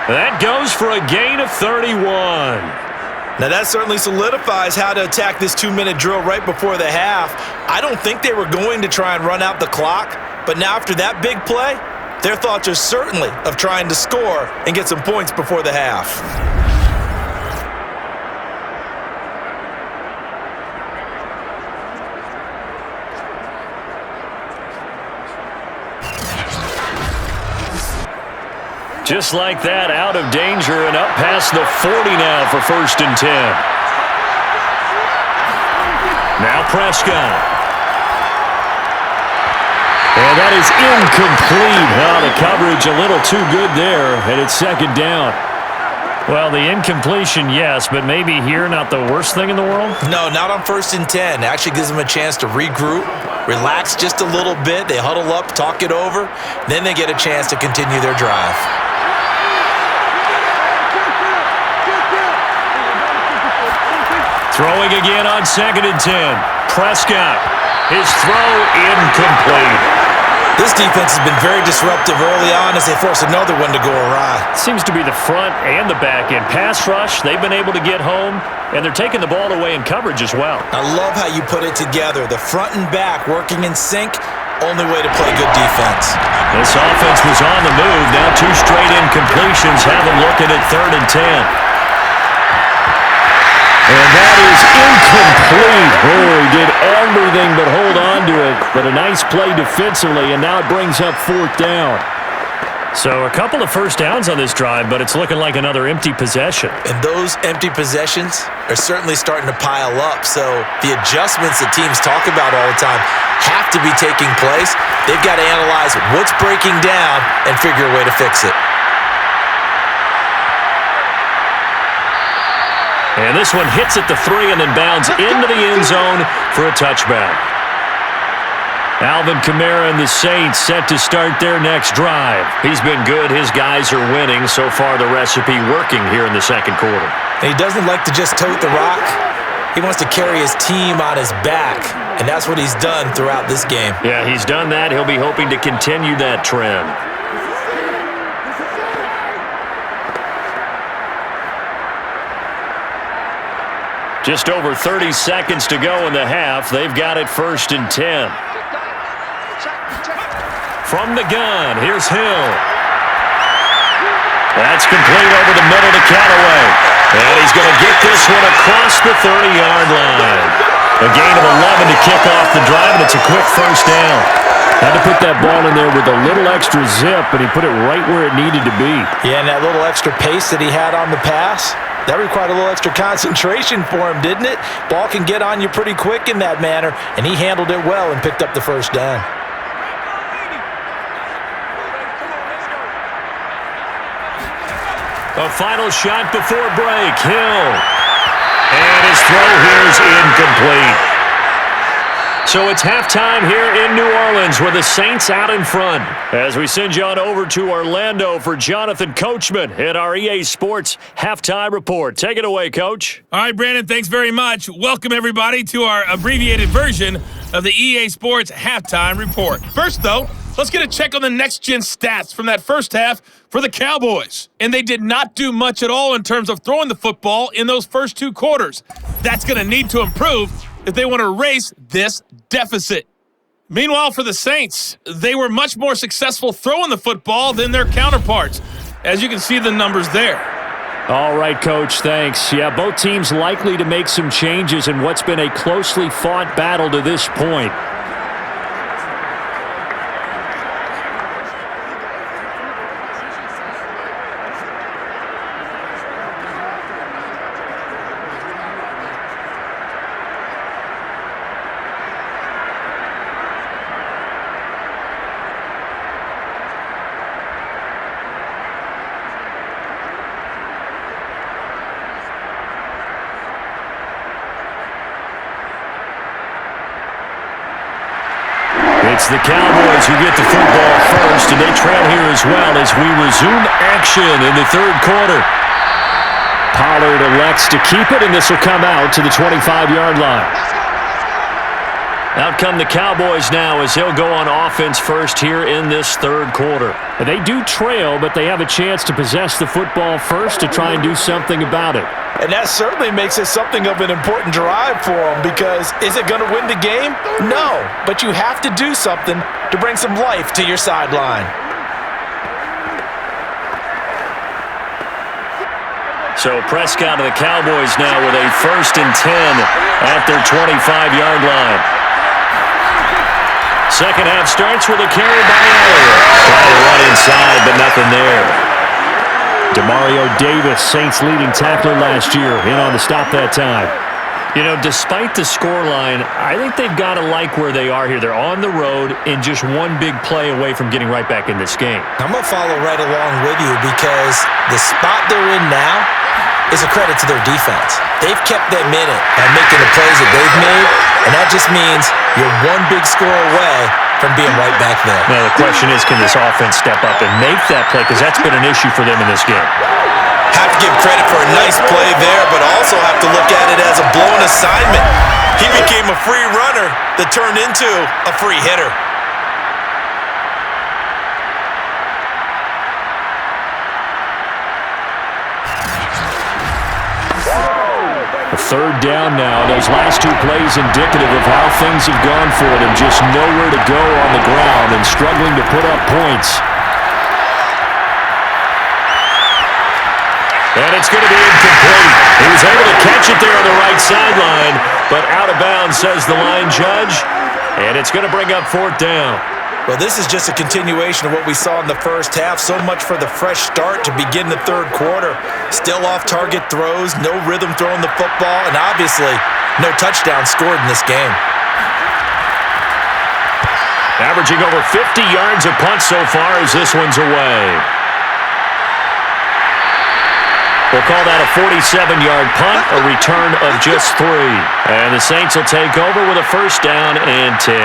That goes for a gain of 31. Now that certainly solidifies how to attack this 2-minute drill right before the half. I don't think they were going to try and run out the clock, but now after that big play, their thoughts are certainly of trying to score and get some points before the half. Just like that, out of danger and up past the 40 now for 1st and 10. Now Prescott. And that is incomplete. Oh, the coverage a little too good there, and it's 2nd down. Well, the incompletion, yes, but maybe here not the worst thing in the world? No, not on 1st and 10. It actually gives them a chance to regroup, relax just a little bit. They huddle up, talk it over, then they get a chance to continue their drive. Throwing again on 2nd and 10. Prescott. His throw incomplete. This defense has been very disruptive early on as they force another one to go awry. Seems to be the front and the back end. Pass rush, they've been able to get home, and they're taking the ball away in coverage as well. I love how you put it together. The front and back working in sync, only way to play good defense. This offense was on the move. Now 2 straight incompletions have them looking at 3rd and 10. And that is incomplete. Oh, he did everything but hold on to it. But a nice play defensively, and now it brings up 4th down. So a couple of first downs on this drive, but it's looking like another empty possession. And those empty possessions are certainly starting to pile up. So the adjustments that teams talk about all the time have to be taking place. They've got to analyze what's breaking down and figure a way to fix it. And this one hits at the 3 and then bounds into the end zone for a touchback. Alvin Kamara and the Saints set to start their next drive. He's been good. His guys are winning. So far, the recipe working here in the 2nd quarter. And he doesn't like to just tote the rock. He wants to carry his team on his back, and that's what he's done throughout this game. Yeah, he's done that. He'll be hoping to continue that trend. Just over 30 seconds to go in the half. They've got it 1st and 10. From the gun, here's Hill. That's complete over the middle to Callaway. And he's going to get this one across the 30-yard line. A gain of 11 to kick off the drive, and it's a quick 1st down. Had to put that ball in there with a little extra zip, and he put it right where it needed to be. Yeah, and that little extra pace that he had on the pass, that required a little extra concentration for him, didn't it? Ball can get on you pretty quick in that manner, and he handled it well and picked up the 1st down. A final shot before break. Hill. And his throw here is incomplete. So it's halftime here in New Orleans with the Saints out in front. As we send you on over to Orlando for Jonathan Coachman in our EA Sports Halftime Report. Take it away, Coach. All right, Brandon, thanks very much. Welcome, everybody, to our abbreviated version of the EA Sports Halftime Report. First, though, let's get a check on the next-gen stats from that first half for the Cowboys. And they did not do much at all in terms of throwing the football in those first 2 quarters. That's going to need to improve if they want to erase this deficit. Meanwhile, for the Saints, they were much more successful throwing the football than their counterparts, as you can see the numbers there. All right, Coach, thanks. Yeah, both teams likely to make some changes in what's been a closely fought battle to this point. It's the Cowboys who get the football first, and they trail here as well as we resume action in the 3rd quarter. Pollard elects to keep it, and this will come out to the 25-yard line. Out come the Cowboys now as he'll go on offense first here in this 3rd quarter. They do trail, but they have a chance to possess the football first to try and do something about it. And that certainly makes it something of an important drive for them, because is it going to win the game? No, but you have to do something to bring some life to your sideline. So Prescott of the Cowboys now with a 1st and 10 at their 25-yard line. Second half starts with a carry by Elliott. Trying to run inside, but nothing there. Demario Davis, Saints leading tackler last year, in on the stop that time. You know, despite the scoreline, I think they've got to like where they are here. They're on the road and just one big play away from getting right back in this game. I'm going to follow right along with you, because the spot they're in now is a credit to their defense. They've kept them in it by making the plays that they've made, and that just means you're one big score away from being right back there. Now, the question is, can this offense step up and make that play? Because that's been an issue for them in this game. Have to give credit for a nice play there, but also have to look at it as a blown assignment. He became a free runner that turned into a free hitter. A 3rd down now. Those last 2 plays indicative of how things have gone for them. Just nowhere to go on the ground and struggling to put up points. And it's going to be incomplete. He was able to catch it there on the right sideline, but out of bounds, says the line judge. And it's going to bring up 4th down. Well, this is just a continuation of what we saw in the first half. So much for the fresh start to begin the 3rd quarter. Still off-target throws, no rhythm throwing the football, and obviously no touchdown scored in this game. Averaging over 50 yards a punt so far as this one's away. We'll call that a 47-yard punt, a return of just 3. And the Saints will take over with a 1st down and 10.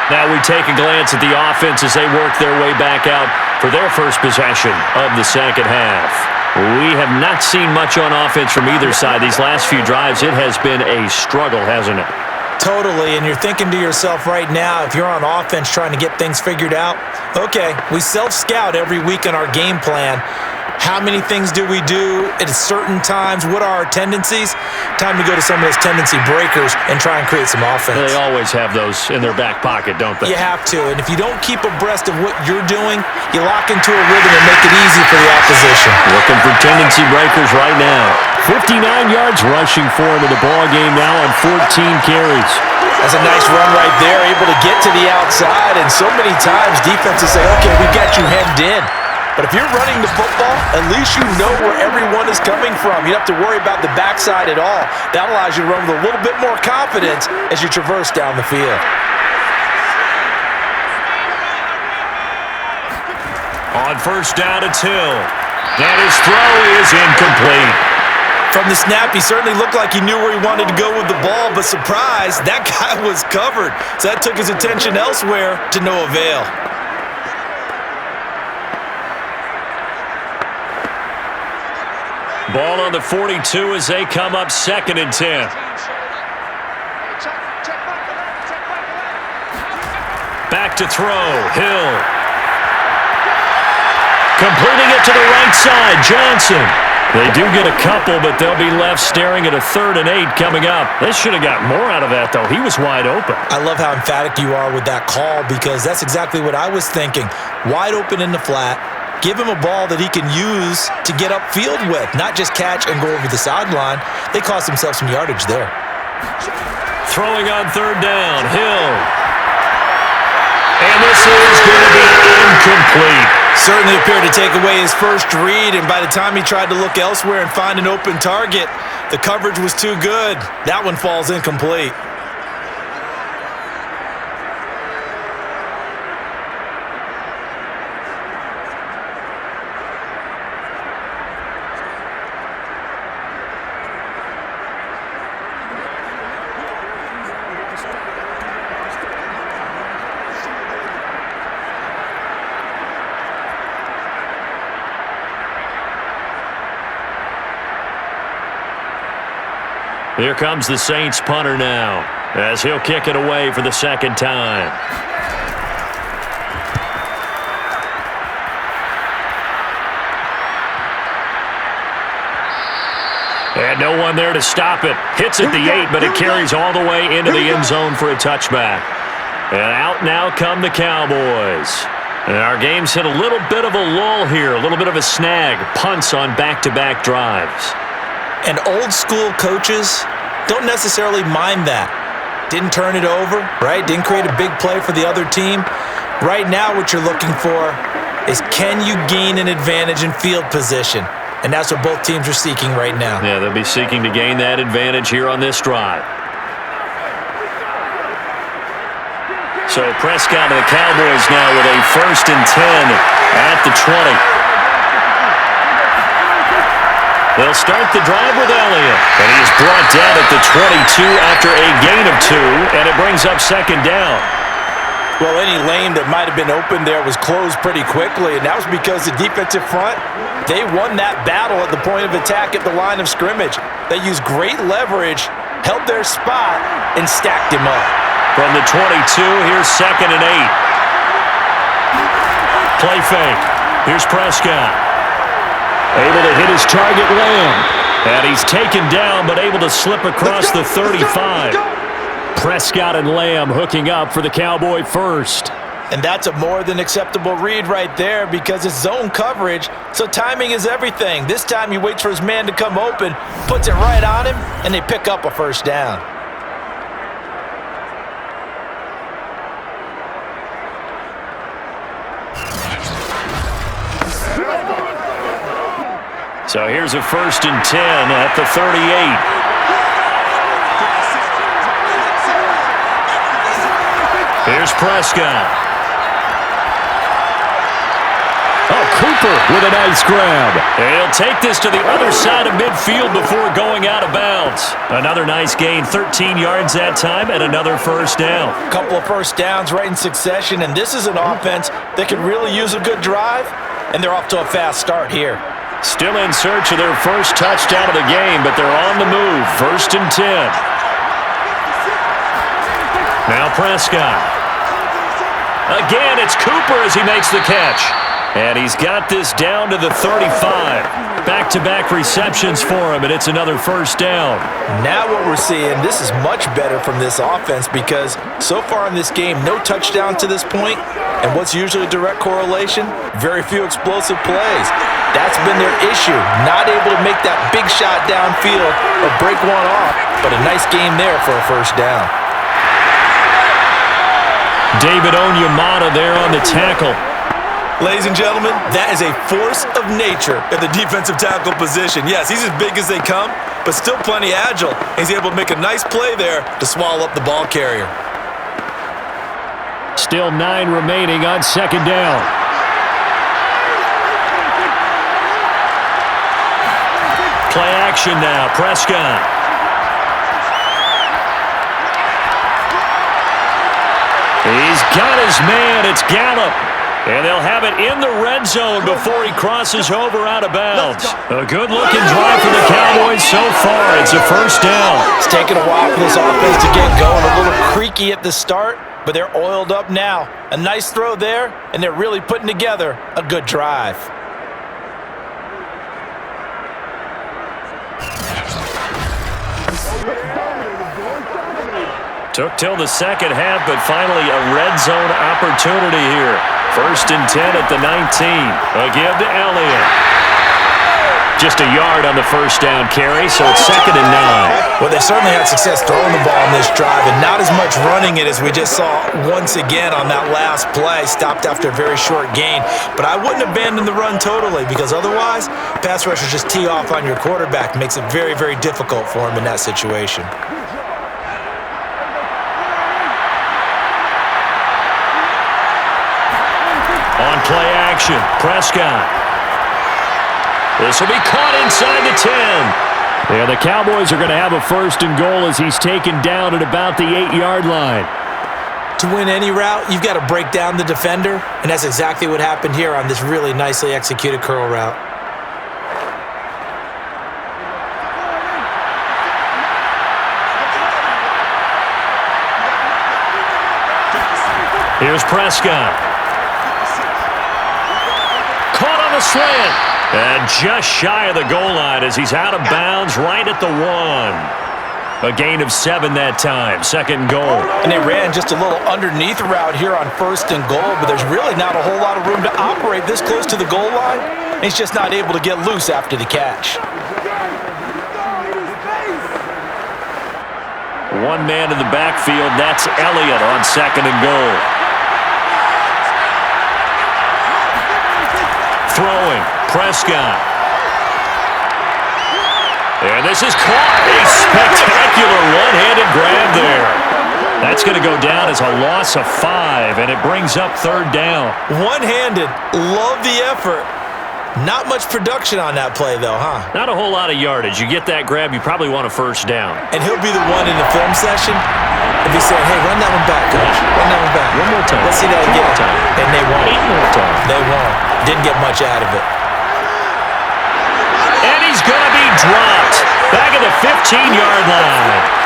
Now we take a glance at the offense as they work their way back out for their first possession of the second half. We have not seen much on offense from either side. These last few drives, it has been a struggle, hasn't it? Totally, and you're thinking to yourself right now, if you're on offense trying to get things figured out, okay, we self-scout every week on our game plan. How many things do we do at certain times? What are our tendencies? Time to go to some of those tendency breakers and try and create some offense. They always have those in their back pocket, don't they? You have to, and if you don't keep abreast of what you're doing, you lock into a rhythm and make it easy for the opposition. Looking for tendency breakers right now. 59 yards rushing for him in the ball game now on 14 carries. That's a nice run right there, able to get to the outside, and so many times defenses say, okay, we've got you hemmed in. But if you're running the football, at least you know where everyone is coming from. You don't have to worry about the backside at all. That allows you to run with a little bit more confidence as you traverse down the field. On 1st down, it's Hill. And his throw is incomplete. From the snap, he certainly looked like he knew where he wanted to go with the ball, but surprise, that guy was covered. So that took his attention elsewhere to no avail. Ball on the 42 as they come up 2nd and 10. Back to throw, Hill. Completing it to the right side, Johnson. They do get a couple, but they'll be left staring at a 3rd and 8 coming up. They should have got more out of that, though. He was wide open. I love how emphatic you are with that call, because that's exactly what I was thinking. Wide open in the flat. Give him a ball that he can use to get upfield with, not just catch and go over the sideline. They cost themselves some yardage there. Throwing on 3rd down, Hill. And this is going to be incomplete. Certainly appeared to take away his first read, and by the time he tried to look elsewhere and find an open target, the coverage was too good. That one falls incomplete. Here comes the Saints punter now, as he'll kick it away for the 2nd time. And no one there to stop it. Hits at the 8, but it carries all the way into the end zone for a touchback. And out now come the Cowboys. And our game's hit a little bit of a lull here, a little bit of a snag. Punts on back-to-back drives. And old school coaches don't necessarily mind that. Didn't turn it over, right? Didn't create a big play for the other team. Right now what you're looking for is, can you gain an advantage in field position? And that's what both teams are seeking right now. Yeah, they'll be seeking to gain that advantage here on this drive. So Prescott and the Cowboys now with a 1st and 10 at the 20. They'll start the drive with Elliott. And he's brought down at the 22 after a gain of 2, and it brings up 2nd down. Well, any lane that might have been open there was closed pretty quickly, and that was because the defensive front, they won that battle at the point of attack at the line of scrimmage. They used great leverage, held their spot, and stacked him up. From the 22, here's 2nd and 8. Play fake. Here's Prescott. Able to hit his target, Lamb. And he's taken down, but able to slip across the 35. Prescott and Lamb hooking up for the Cowboy first. And that's a more than acceptable read right there because it's zone coverage, so timing is everything. This time he waits for his man to come open, puts it right on him, and they pick up a 1st down. So here's a 1st and 10 at the 38. Here's Prescott. Oh, Cooper with a nice grab. He'll take this to the other side of midfield before going out of bounds. Another nice gain, 13 yards that time, and another 1st down. A couple of 1st downs right in succession, and this is an offense that could really use a good drive, and they're off to a fast start here. Still in search of their first touchdown of the game, but they're on the move. 1st and 10. Now Prescott. Again, it's Cooper as he makes the catch. And he's got this down to the 35. Back-to-back receptions for him, and it's another 1st down. Now what we're seeing, this is much better from this offense because so far in this game, no touchdown to this point. And what's usually a direct correlation? Very few explosive plays. That's been their issue. Not able to make that big shot downfield or break one off, but a nice game there for a 1st down. David Onyemata there on the tackle. Ladies and gentlemen, that is a force of nature at the defensive tackle position. Yes, he's as big as they come, but still plenty agile. He's able to make a nice play there to swallow up the ball carrier. Still 9 remaining on 2nd down. Play action now, Prescott. He's got his man, it's Gallup. And they'll have it in the red zone before he crosses over out of bounds. A good-looking drive for the Cowboys so far. It's a 1st down. It's taken a while for this offense to get going. A little creaky at the start, but they're oiled up now. A nice throw there, and they're really putting together a good drive. Took till the 2nd half, but finally a red zone opportunity here. 1st and 10 at the 19. A give to Elliott. Just a yard on the 1st down carry, so it's 2nd and 9. Well, they certainly had success throwing the ball on this drive, and not as much running it as we just saw once again on that last play. Stopped after a very short gain. But I wouldn't abandon the run totally, because otherwise, pass rushers just tee off on your quarterback. Makes it very, very difficult for him in that situation. On play action, Prescott. This will be caught inside the 10. Yeah, the Cowboys are going to have a 1st and goal as he's taken down at about the 8-yard line. To win any route, you've got to break down the defender, and that's exactly what happened here on this really nicely executed curl route. Here's Prescott. Caught on the slant. And just shy of the goal line as he's out of bounds right at the 1. A gain of 7 that time, 2nd and goal. And they ran just a little underneath route here on 1st and goal, but there's really not a whole lot of room to operate this close to the goal line. He's just not able to get loose after the catch. One man in the backfield, that's Elliott on 2nd and goal. Throwing, Prescott. And this is caught. A spectacular one-handed grab there. That's going to go down as a loss of 5, and it brings up 3rd down. One-handed. Love the effort. Not much production on that play, though, huh? Not a whole lot of yardage. You get that grab, you probably want a 1st down. And he'll be the one in the film session if he's saying, hey, run that one back, coach. Run that one back. One more time. Let's see that again. And they won't. 8 more times. They won't. Didn't get much out of it. And he's going to be dropped. Back at the 15-yard line.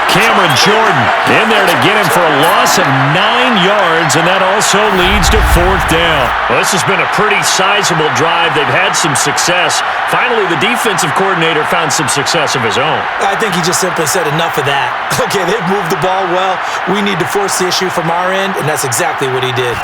Cameron Jordan in there to get him for a loss of 9 yards, and that also leads to 4th down. Well, this has been a pretty sizable drive. They've had some success. Finally, the defensive coordinator found some success of his own. I think he just simply said enough of that. Okay, they've moved the ball well. We need to force the issue from our end, and that's exactly what he did.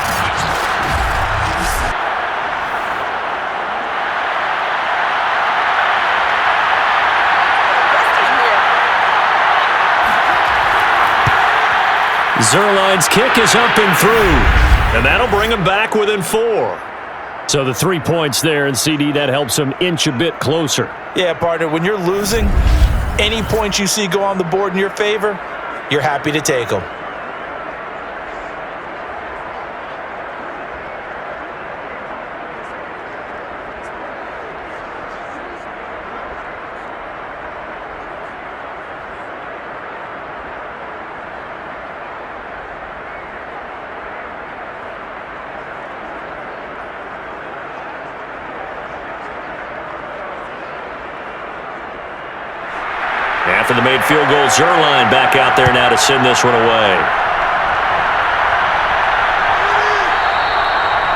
Zerline's kick is up and through, and that'll bring him back within 4. So the 3 points there, and CD, that helps him inch a bit closer. Yeah, partner, when you're losing, any points you see go on the board in your favor, you're happy to take them. After the made field goal, Zerline back out there now to send this one away.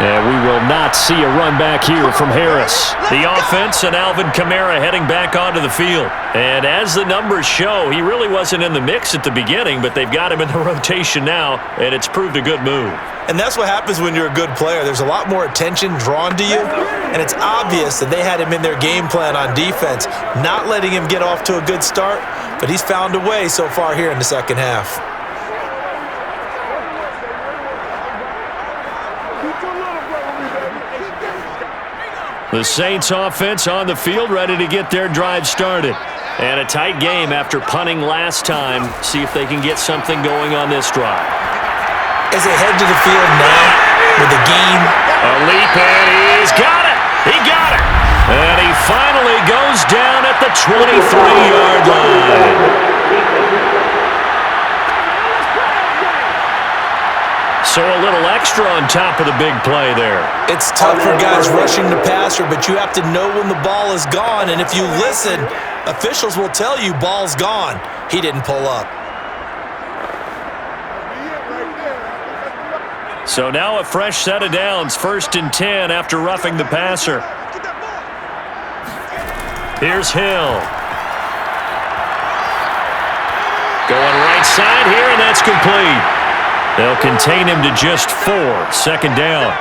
And we will not see a run back here from Harris. The offense and Alvin Kamara heading back onto the field. And as the numbers show, he really wasn't in the mix at the beginning, but they've got him in the rotation now, and it's proved a good move. And that's what happens when you're a good player. There's a lot more attention drawn to you, and it's obvious that they had him in their game plan on defense, not letting him get off to a good start, but he's found a way so far here in the second half. The Saints offense on the field, ready to get their drive started. And a tight game after punting last time. See if they can get something going on this drive. As they head to the field now with the game. A leap, and he's got it. He got it. And he finally goes down at the 23-yard line. So a little extra on top of the big play there. It's tough for guys rushing the passer, but you have to know when the ball is gone. And if you listen, officials will tell you ball's gone. He didn't pull up. So now a fresh set of downs, 1st and 10 after roughing the passer. Here's Hill. Going right side here, and that's complete. They'll contain him to just 4, 2nd down.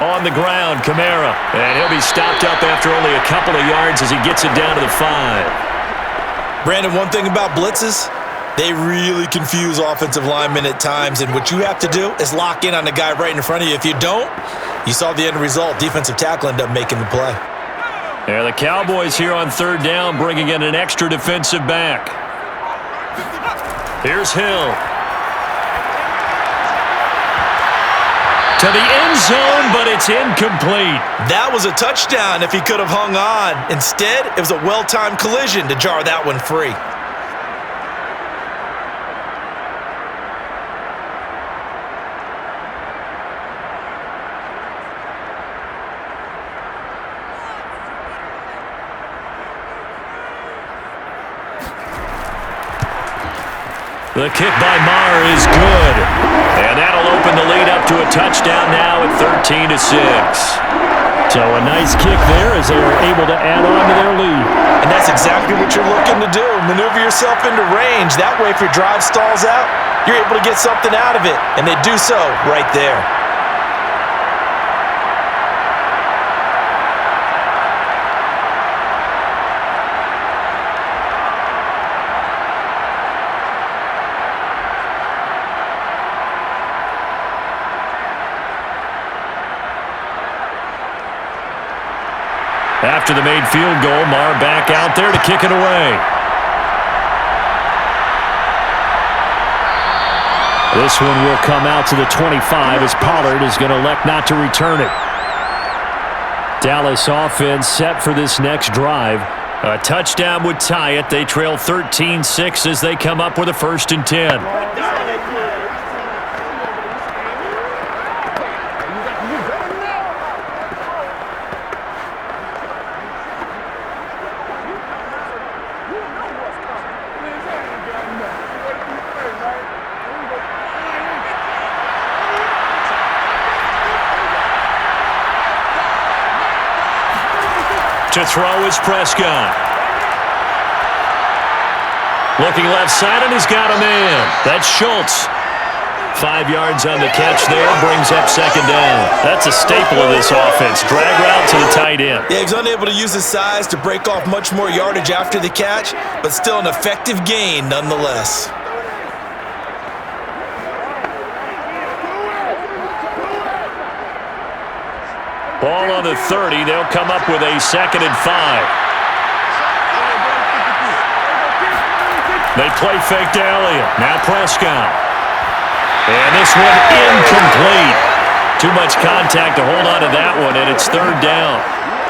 On the ground, Kamara. And he'll be stopped up after only a couple of yards as he gets it down to the 5. Brandon, one thing about blitzes, they really confuse offensive linemen at times. And what you have to do is lock in on the guy right in front of you. If you don't, you saw the end result. Defensive tackle ended up making the play. Yeah, the Cowboys here on 3rd down, bringing in an extra defensive back. Here's Hill. To the end zone, but it's incomplete. That was a touchdown if he could have hung on. Instead, it was a well-timed collision to jar that one free. The kick by Maher is good. And that'll open the lead up to a touchdown now at 13-6. So a nice kick there as they are able to add on to their lead. And that's exactly what you're looking to do. Maneuver yourself into range. That way, if your drive stalls out, you're able to get something out of it. And they do so right there. After the made field goal, Maher back out there to kick it away. This one will come out to the 25 as Pollard is going to elect not to return it. Dallas offense set for this next drive. A touchdown would tie it. They trail 13-6 as they come up with a 1st and 10. To throw is Prescott. Looking left side, and he's got a man. That's Schultz. 5 yards on the catch there, brings up 2nd down. That's a staple of this offense. Drag route to the tight end. Yeah, he's unable to use his size to break off much more yardage after the catch, but still an effective gain nonetheless. Ball on the 30. They'll come up with a 2nd and 5. They play fake to Elliott. Now Prescott. And this one incomplete. Too much contact to hold on to that one, and it's 3rd down.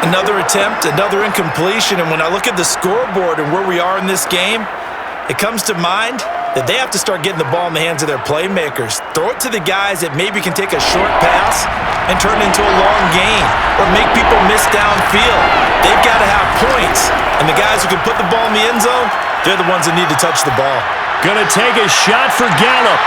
Another attempt, another incompletion, and when I look at the scoreboard and where we are in this game, it comes to mind that they have to start getting the ball in the hands of their playmakers. Throw it to the guys that maybe can take a short pass and turn it into a long gain or make people miss downfield. They've got to have points, and the guys who can put the ball in the end zone, they're the ones that need to touch the ball. Gonna take a shot for Gallup.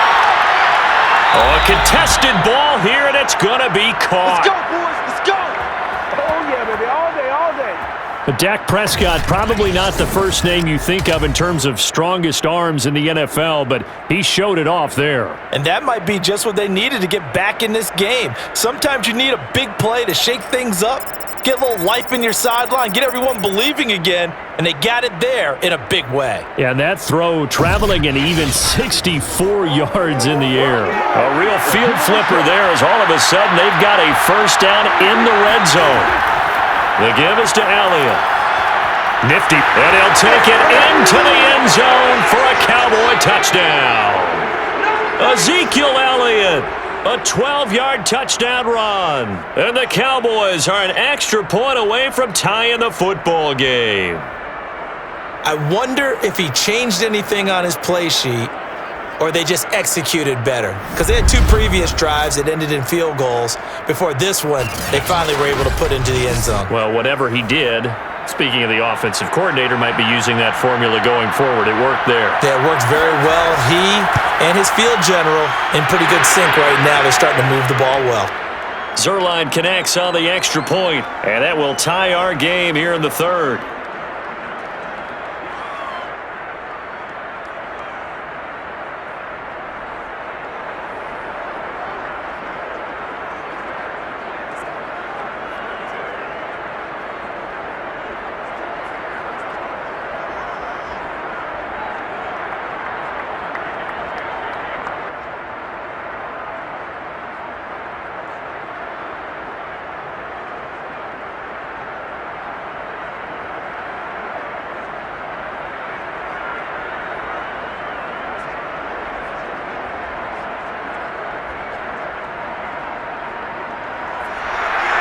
Oh, a contested ball here, and it's gonna be caught. Let's go, boys. Let's go. Oh, yeah, baby. All day, all day. But Dak Prescott, probably not the first name you think of in terms of strongest arms in the NFL, but he showed it off there. And that might be just what they needed to get back in this game. Sometimes you need a big play to shake things up, get a little life in your sideline, get everyone believing again, and they got it there in a big way. Yeah, and that throw traveling an even 64 yards in the air. A real field flipper there as all of a sudden they've got a 1st down in the red zone. The give is to Elliott. Nifty. And he'll take it into the end zone for a Cowboy touchdown. Ezekiel Elliott, a 12-yard touchdown run. And the Cowboys are an extra point away from tying the football game. I wonder if he changed anything on his play sheet or they just executed better. Because they had 2 previous drives that ended in field goals. Before this one, they finally were able to put into the end zone. Well, whatever he did, speaking of the offensive coordinator, might be using that formula going forward. It worked there. Yeah, it worked very well. He and his field general in pretty good sync right now. They're starting to move the ball well. Zuerlein connects on the extra point, and that will tie our game here in the 3rd.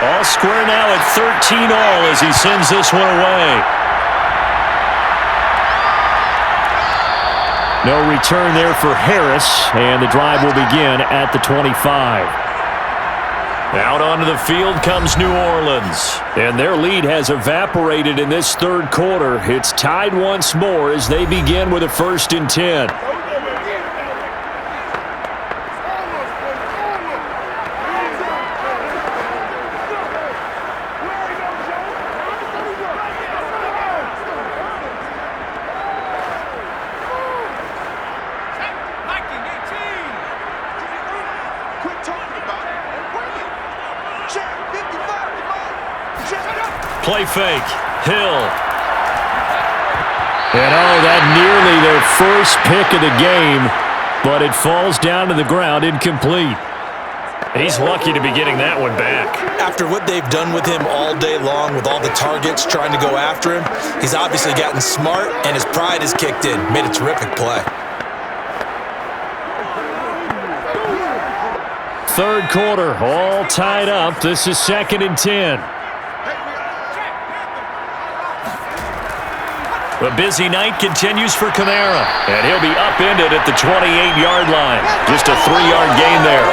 All square now at 13 all as he sends this one away. No return there for Harris, and the drive will begin at the 25. Out onto the field comes New Orleans. And their lead has evaporated in this 3rd quarter. It's tied once more as they begin with a 1st and 10. Play fake. Hill. And that nearly their first pick of the game, but it falls down to the ground incomplete. He's lucky to be getting that one back. After what they've done with him all day long, with all the targets trying to go after him, he's obviously gotten smart, and his pride has kicked in. Made a terrific play. Third quarter, all tied up. This is 2nd and 10. The busy night continues for Kamara, and he'll be upended at the 28-yard line. Just a 3-yard gain there.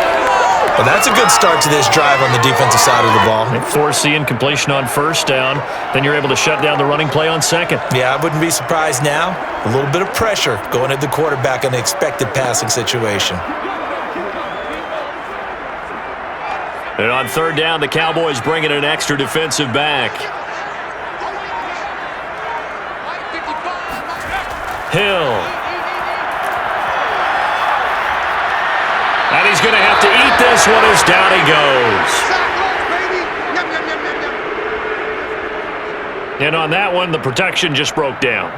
Well, that's a good start to this drive on the defensive side of the ball. They force the incompletion on first down. Then you're able to shut down the running play on second. Yeah, I wouldn't be surprised now. A little bit of pressure going at the quarterback in the expected passing situation. And on third down, the Cowboys bring in an extra defensive back. Hill. And he's going to have to eat this one as down he goes. And on that one, the protection just broke down.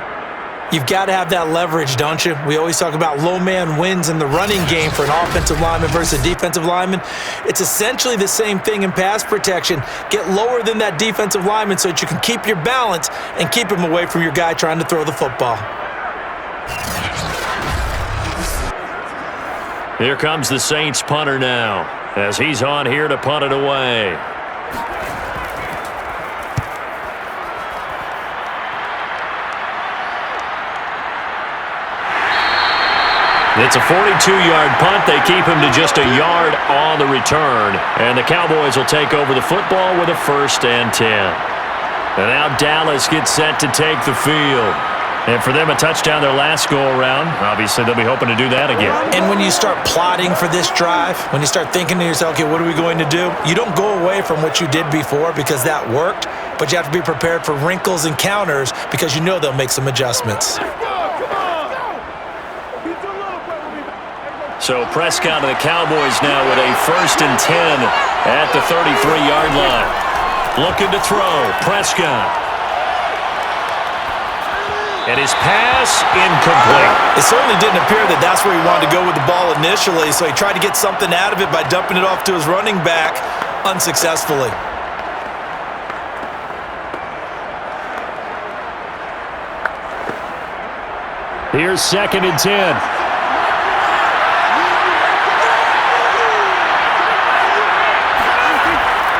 You've got to have that leverage, don't you? We always talk about low man wins in the running game for an offensive lineman versus a defensive lineman. It's essentially the same thing in pass protection. Get lower than that defensive lineman so that you can keep your balance and keep him away from your guy trying to throw the football. Here comes the Saints punter now, as he's on here to punt it away. It's a 42-yard punt. They keep him to just a yard on the return. And the Cowboys will take over the football with a 1st and 10. And now Dallas gets set to take the field. And for them, a touchdown their last go-around. Obviously, they'll be hoping to do that again. And when you start plotting for this drive, when you start thinking to yourself, okay, what are we going to do? You don't go away from what you did before because that worked, but you have to be prepared for wrinkles and counters because you know they'll make some adjustments. So Prescott and the Cowboys now with a 1st and 10 at the 33-yard line. Looking to throw. Prescott. And his pass incomplete. It certainly didn't appear that that's where he wanted to go with the ball initially, so he tried to get something out of it by dumping it off to his running back unsuccessfully. Here's 2nd and 10.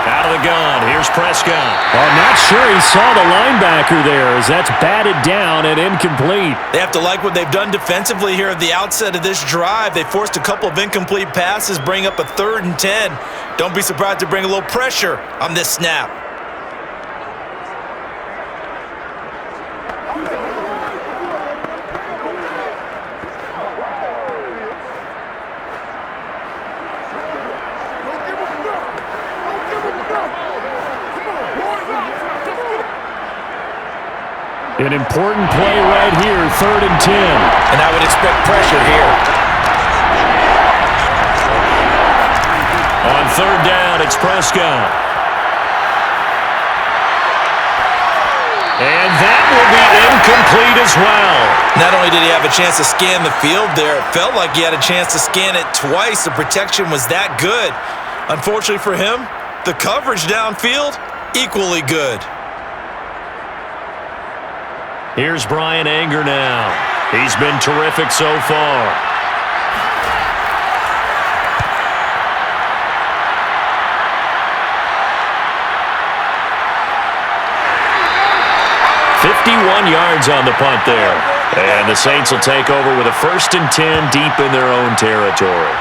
Out of the gun, here's Prescott. I'm not sure he saw the linebacker there as that's batted down and incomplete. They have to like what they've done defensively here at the outset of this drive. They forced a couple of incomplete passes, bring up a 3rd and 10. Don't be surprised to bring a little pressure on this snap. An important play right here, 3rd and 10. And I would expect pressure here. On third down, it's Prescott. And that will be incomplete as well. Not only did he have a chance to scan the field there, it felt like he had a chance to scan it twice. The protection was that good. Unfortunately for him, the coverage downfield, equally good. Here's Brian Anger now. He's been terrific so far. "51 yards on the punt there. And the Saints will take over with a 1st and 10 deep in their own territory.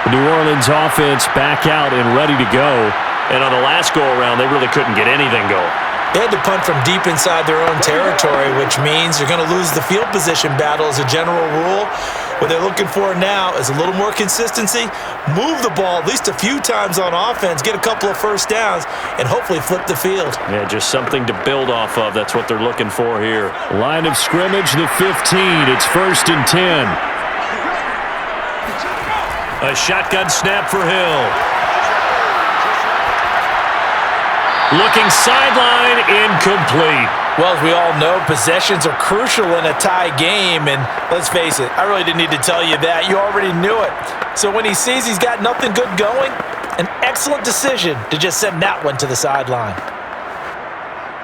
The New Orleans offense back out and ready to go. And on the last go-around, they really couldn't get anything going. They had to punt from deep inside their own territory, which means you're going to lose the field position battle as a general rule. What they're looking for now is a little more consistency, move the ball at least a few times on offense, get a couple of 1st downs, and hopefully flip the field. Yeah, just something to build off of. That's what they're looking for here. Line of scrimmage, the 15. It's 1st and 10. A shotgun snap for Hill. Looking sideline, incomplete. Well, as we all know, possessions are crucial in a tie game, and let's face it, I really didn't need to tell you that. You already knew it. So when he sees he's got nothing good going, an excellent decision to just send that one to the sideline.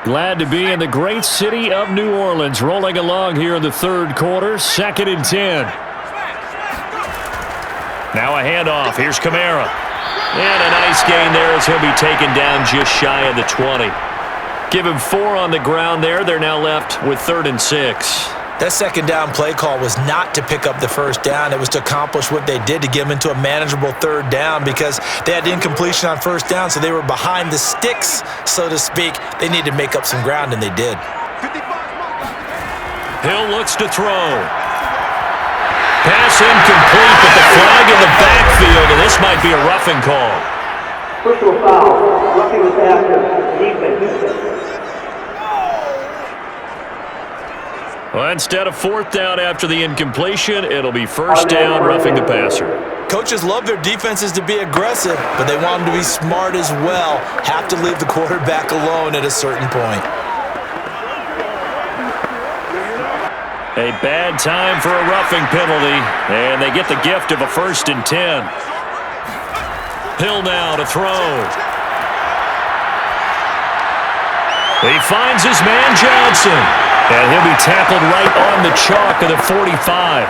Glad to be in the great city of New Orleans, rolling along here in the third quarter, 2nd and 10. Now a handoff. Here's Kamara. And a nice gain there as he'll be taken down just shy of the 20. Give him 4 on the ground there. They're now left with 3rd and 6. That second down play call was not to pick up the first down. It was to accomplish what they did, to get them into a manageable 3rd down, because they had incompletion on 1st down, so they were behind the sticks, so to speak. They needed to make up some ground, and they did. Hill looks to throw. Pass incomplete, but the flag in the backfield, and this might be a roughing call. Personal foul. Roughing the passer. Defense. Well, instead of 4th down after the incompletion, it'll be 1st down, roughing the passer. Coaches love their defenses to be aggressive, but they want them to be smart as well. Have to leave the quarterback alone at a certain point. A bad time for a roughing penalty, and they get the gift of a 1st and 10. Hill now to throw. He finds his man Johnson, and he'll be tackled right on the chalk of the 45.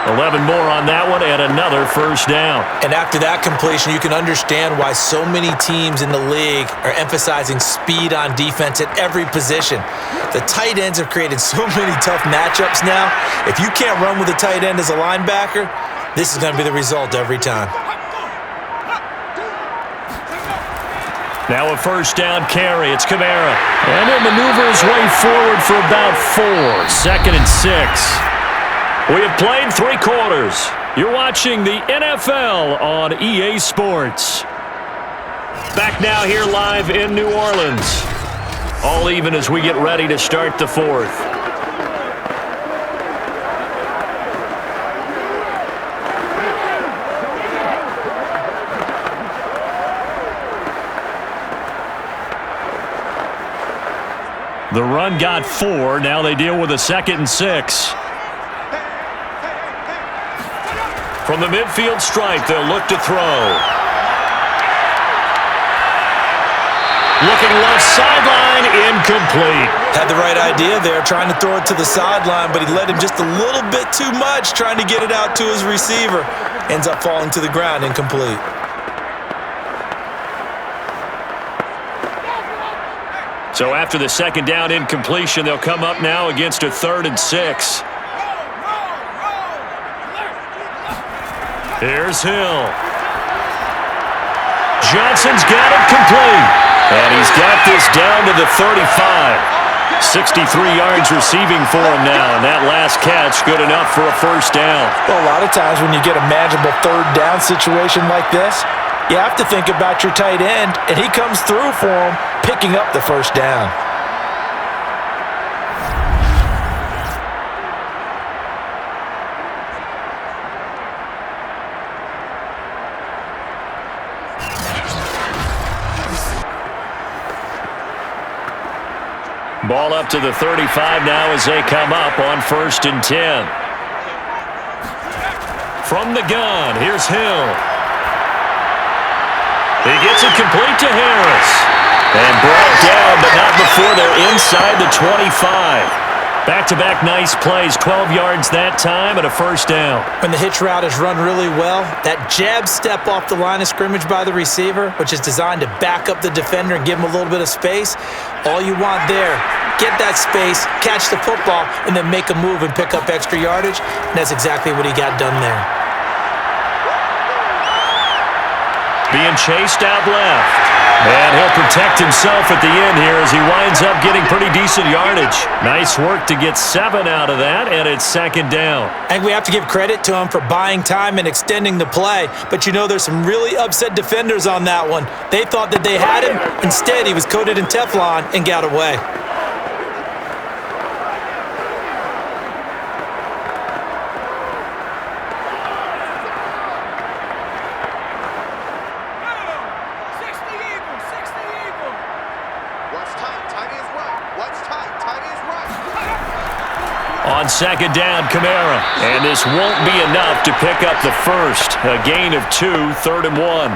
11 more on that one, and another 1st down. And after that completion, you can understand why so many teams in the league are emphasizing speed on defense at every position. The tight ends have created so many tough matchups now. If you can't run with a tight end as a linebacker, this is going to be the result every time. Now a 1st down carry. It's Kamara. And he'll maneuver his way forward for about 4. 2nd and 6. We have played 3 quarters. You're watching the NFL on EA Sports. Back now here live in New Orleans. All even as we get ready to start the 4th. The run got 4. Now they deal with a 2nd and 6. From the midfield stripe, they'll look to throw. Looking left sideline, incomplete. Had the right idea there, trying to throw it to the sideline, but he led him just a little bit too much, trying to get it out to his receiver. Ends up falling to the ground, incomplete. So after the 2nd down incompletion, they'll come up now against a 3rd and 6. Here's Hill. Johnson's got it complete. And he's got this down to the 35. 63 yards receiving for him now, and that last catch good enough for a 1st down. Well, a lot of times when you get a manageable 3rd down situation like this, you have to think about your tight end, and he comes through for him, picking up the 1st down. Ball up to the 35 now as they come up on 1st and 10. From the gun, here's Hill. He gets it complete to Harris. And brought down, but not before they're inside the 25. Back-to-back nice plays, 12 yards that time and a 1st down. When the hitch route is run really well, that jab step off the line of scrimmage by the receiver, which is designed to back up the defender and give him a little bit of space, all you want there, get that space, catch the football, and then make a move and pick up extra yardage. And that's exactly what he got done there. Being chased out left. And he'll protect himself at the end here as he winds up getting pretty decent yardage. Nice work to get 7 out of that, and it's 2nd down. I think we have to give credit to him for buying time and extending the play. But you know there's some really upset defenders on that one. They thought that they had him. Instead, he was coated in Teflon and got away. On second down, Kamara. And this won't be enough to pick up the first. A gain of 2, 3rd and 1.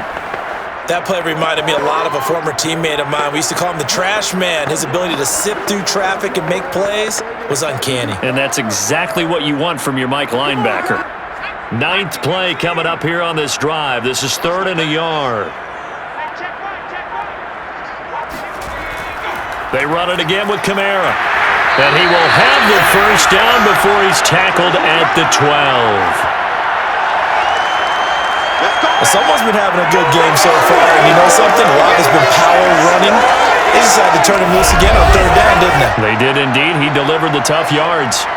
That play reminded me a lot of a former teammate of mine. We used to call him the trash man. His ability to sift through traffic and make plays was uncanny. And that's exactly what you want from your Mike linebacker. 9th play coming up here on this drive. This is 3rd and a yard. They run it again with Kamara. And he will have the first down before he's tackled at the 12. Someone's been having a good game so far, and you know something? A lot has been power running. They decided to turn him loose again on 3rd down, didn't they? They did indeed. He delivered the tough yards.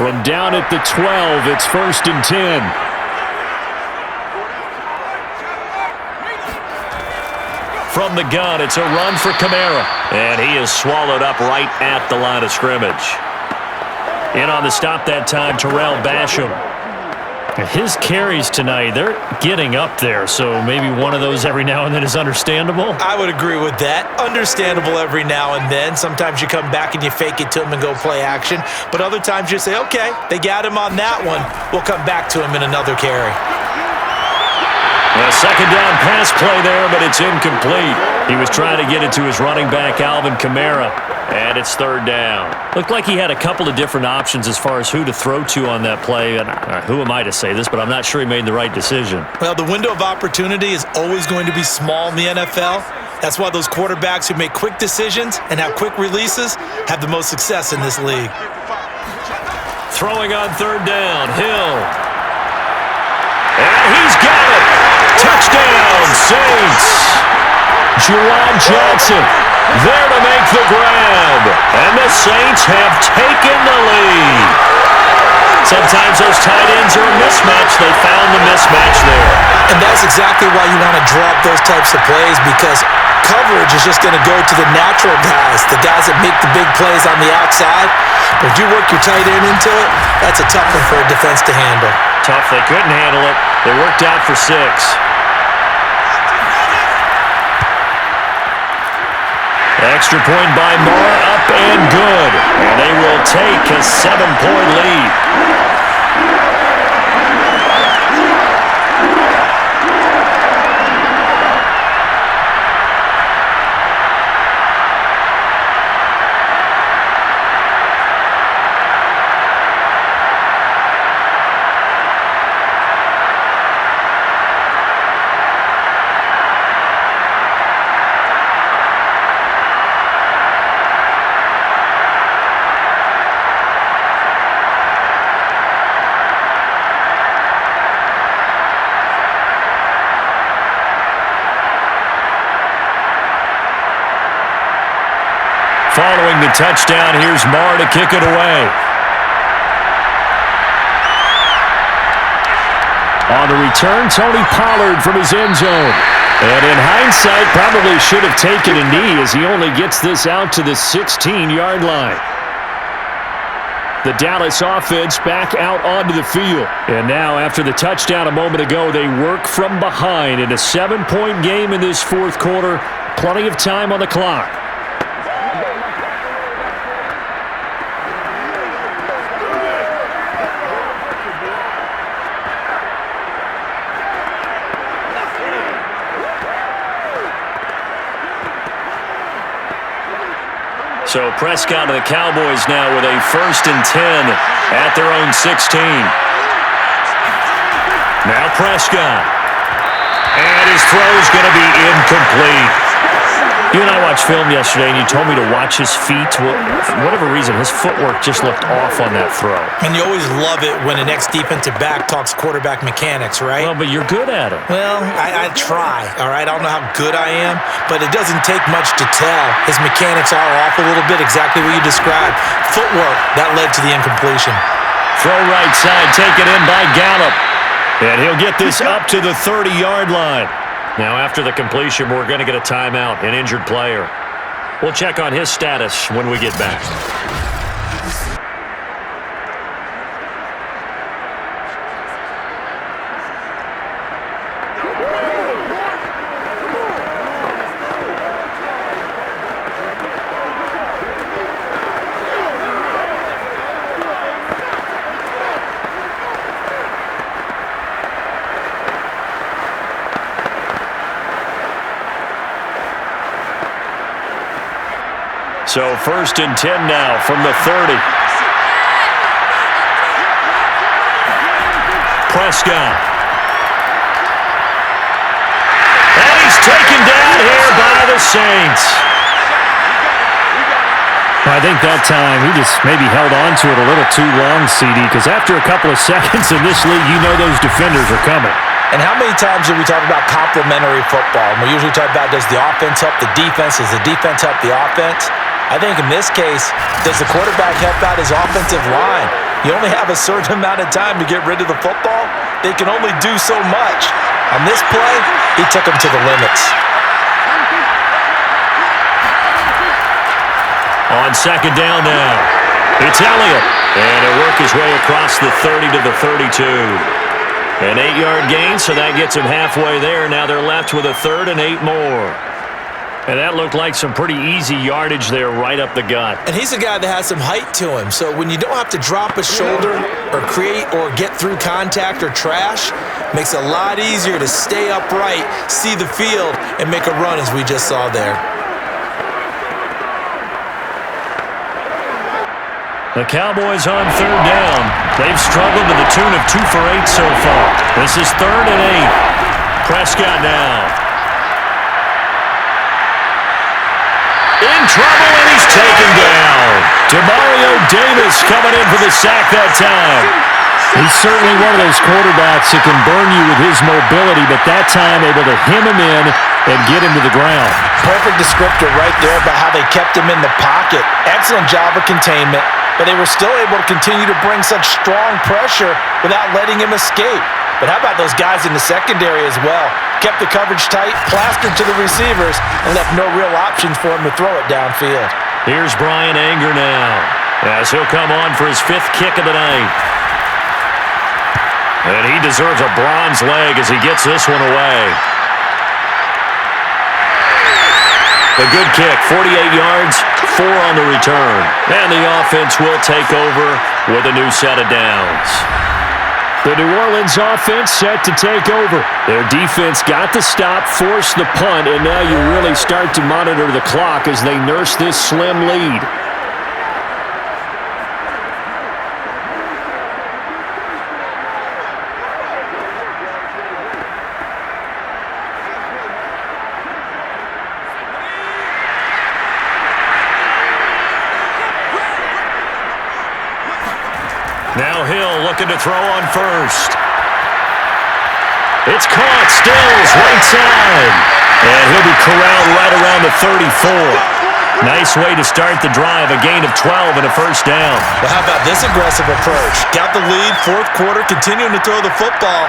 From down at the 12, it's 1st and 10. From the gun, it's a run for Kamara. And he is swallowed up right at the line of scrimmage. In on the stop that time, Terrell Basham. His carries tonight, they're getting up there, so maybe one of those every now and then is understandable. I would agree with that. Understandable every now and then. Sometimes you come back and you fake it to him and go play action. But other times you say, okay, they got him on that one. We'll come back to him in another carry. A second down pass play there, but it's incomplete. He was trying to get it to his running back, Alvin Kamara, and it's 3rd down. Looked like he had a couple of different options as far as who to throw to on that play. And who am I to say this, but I'm not sure he made the right decision. Well, the window of opportunity is always going to be small in the NFL. That's why those quarterbacks who make quick decisions and have quick releases have the most success in this league. Throwing on 3rd down, Hill. And he's got it. Touchdown, Saints. Juwan Johnson there to make the grab. And the Saints have taken the lead. Sometimes those tight ends are a mismatch. They found the mismatch there. And that's exactly why you want to draw up those types of plays, because coverage is just going to go to the natural guys, the guys that make the big plays on the outside. But if you work your tight end into it, that's a tough one for a defense to handle. Tough. They couldn't handle it. They worked out for 6. Extra point by Moore, up and good. And they will take a 7-point lead. Following the touchdown, here's Marr to kick it away. On the return, Tony Pollard from his end zone. And in hindsight, probably should have taken a knee as he only gets this out to the 16-yard line. The Dallas offense back out onto the field. And now, after the touchdown a moment ago, they work from behind in a 7-point game in this 4th quarter. Plenty of time on the clock. So Prescott of the Cowboys now with a 1st and 10 at their own 16. Now Prescott. And his throw is going to be incomplete. You and I watched film yesterday, and you told me to watch his feet. Well, for whatever reason, his footwork just looked off on that throw. And you always love it when an ex-defensive back talks quarterback mechanics, right? Well, but you're good at it. Well, I try, all right? I don't know how good I am, but it doesn't take much to tell. His mechanics are off a little bit, exactly what you described. Footwork, that led to the incompletion. Throw right side, taken in by Gallup. And he'll get this up to the 30-yard line. Now, after the completion, we're going to get a timeout, an injured player. We'll check on his status when we get back. So 1st and 10 now from the 30. Prescott. And he's taken down here by the Saints. I think that time he just maybe held on to it a little too long, CD, because after a couple of seconds in this league, you know those defenders are coming. And how many times do we talk about complementary football? And we usually talk about, does the offense help the defense? Does the defense help the offense? I think in this case, does the quarterback help out his offensive line? You only have a certain amount of time to get rid of the football. They can only do so much. On this play, he took them to the limits. On 2nd down now, it's Elliott. And he'll work his way across the 30 to the 32. An 8-yard gain, so that gets him halfway there. Now they're left with a 3rd and 8 more. And that looked like some pretty easy yardage there right up the gut. And he's a guy that has some height to him. So when you don't have to drop a shoulder or create or get through contact or trash, makes it a lot easier to stay upright, see the field, and make a run as we just saw there. The Cowboys on 3rd down. They've struggled to the tune of 2 for 8 so far. This is 3rd and 8. Prescott now. In trouble, and he's taken down. Demario Davis coming in for the sack that time. He's certainly one of those quarterbacks that can burn you with his mobility, but that time able to hem him in and get him to the ground. Perfect descriptor right there about how they kept him in the pocket. Excellent job of containment, but they were still able to continue to bring such strong pressure without letting him escape. But how about those guys in the secondary as well? Kept the coverage tight, plastered to the receivers, and left no real options for him to throw it downfield. Here's Brian Anger now, as he'll come on for his 5th kick of the night. And he deserves a bronze leg as he gets this one away. A good kick, 48 yards, 4 on the return. And the offense will take over with a new set of downs. The New Orleans offense set to take over. Their defense got the stop, forced the punt, and now you really start to monitor the clock as they nurse this slim lead. Now Hill looking to throw on 1st. It's caught. Stills right side. And he'll be corralled right around the 34. Nice way to start the drive. A gain of 12 and a 1st down. Well, how about this aggressive approach? Got the lead, 4th quarter, continuing to throw the football.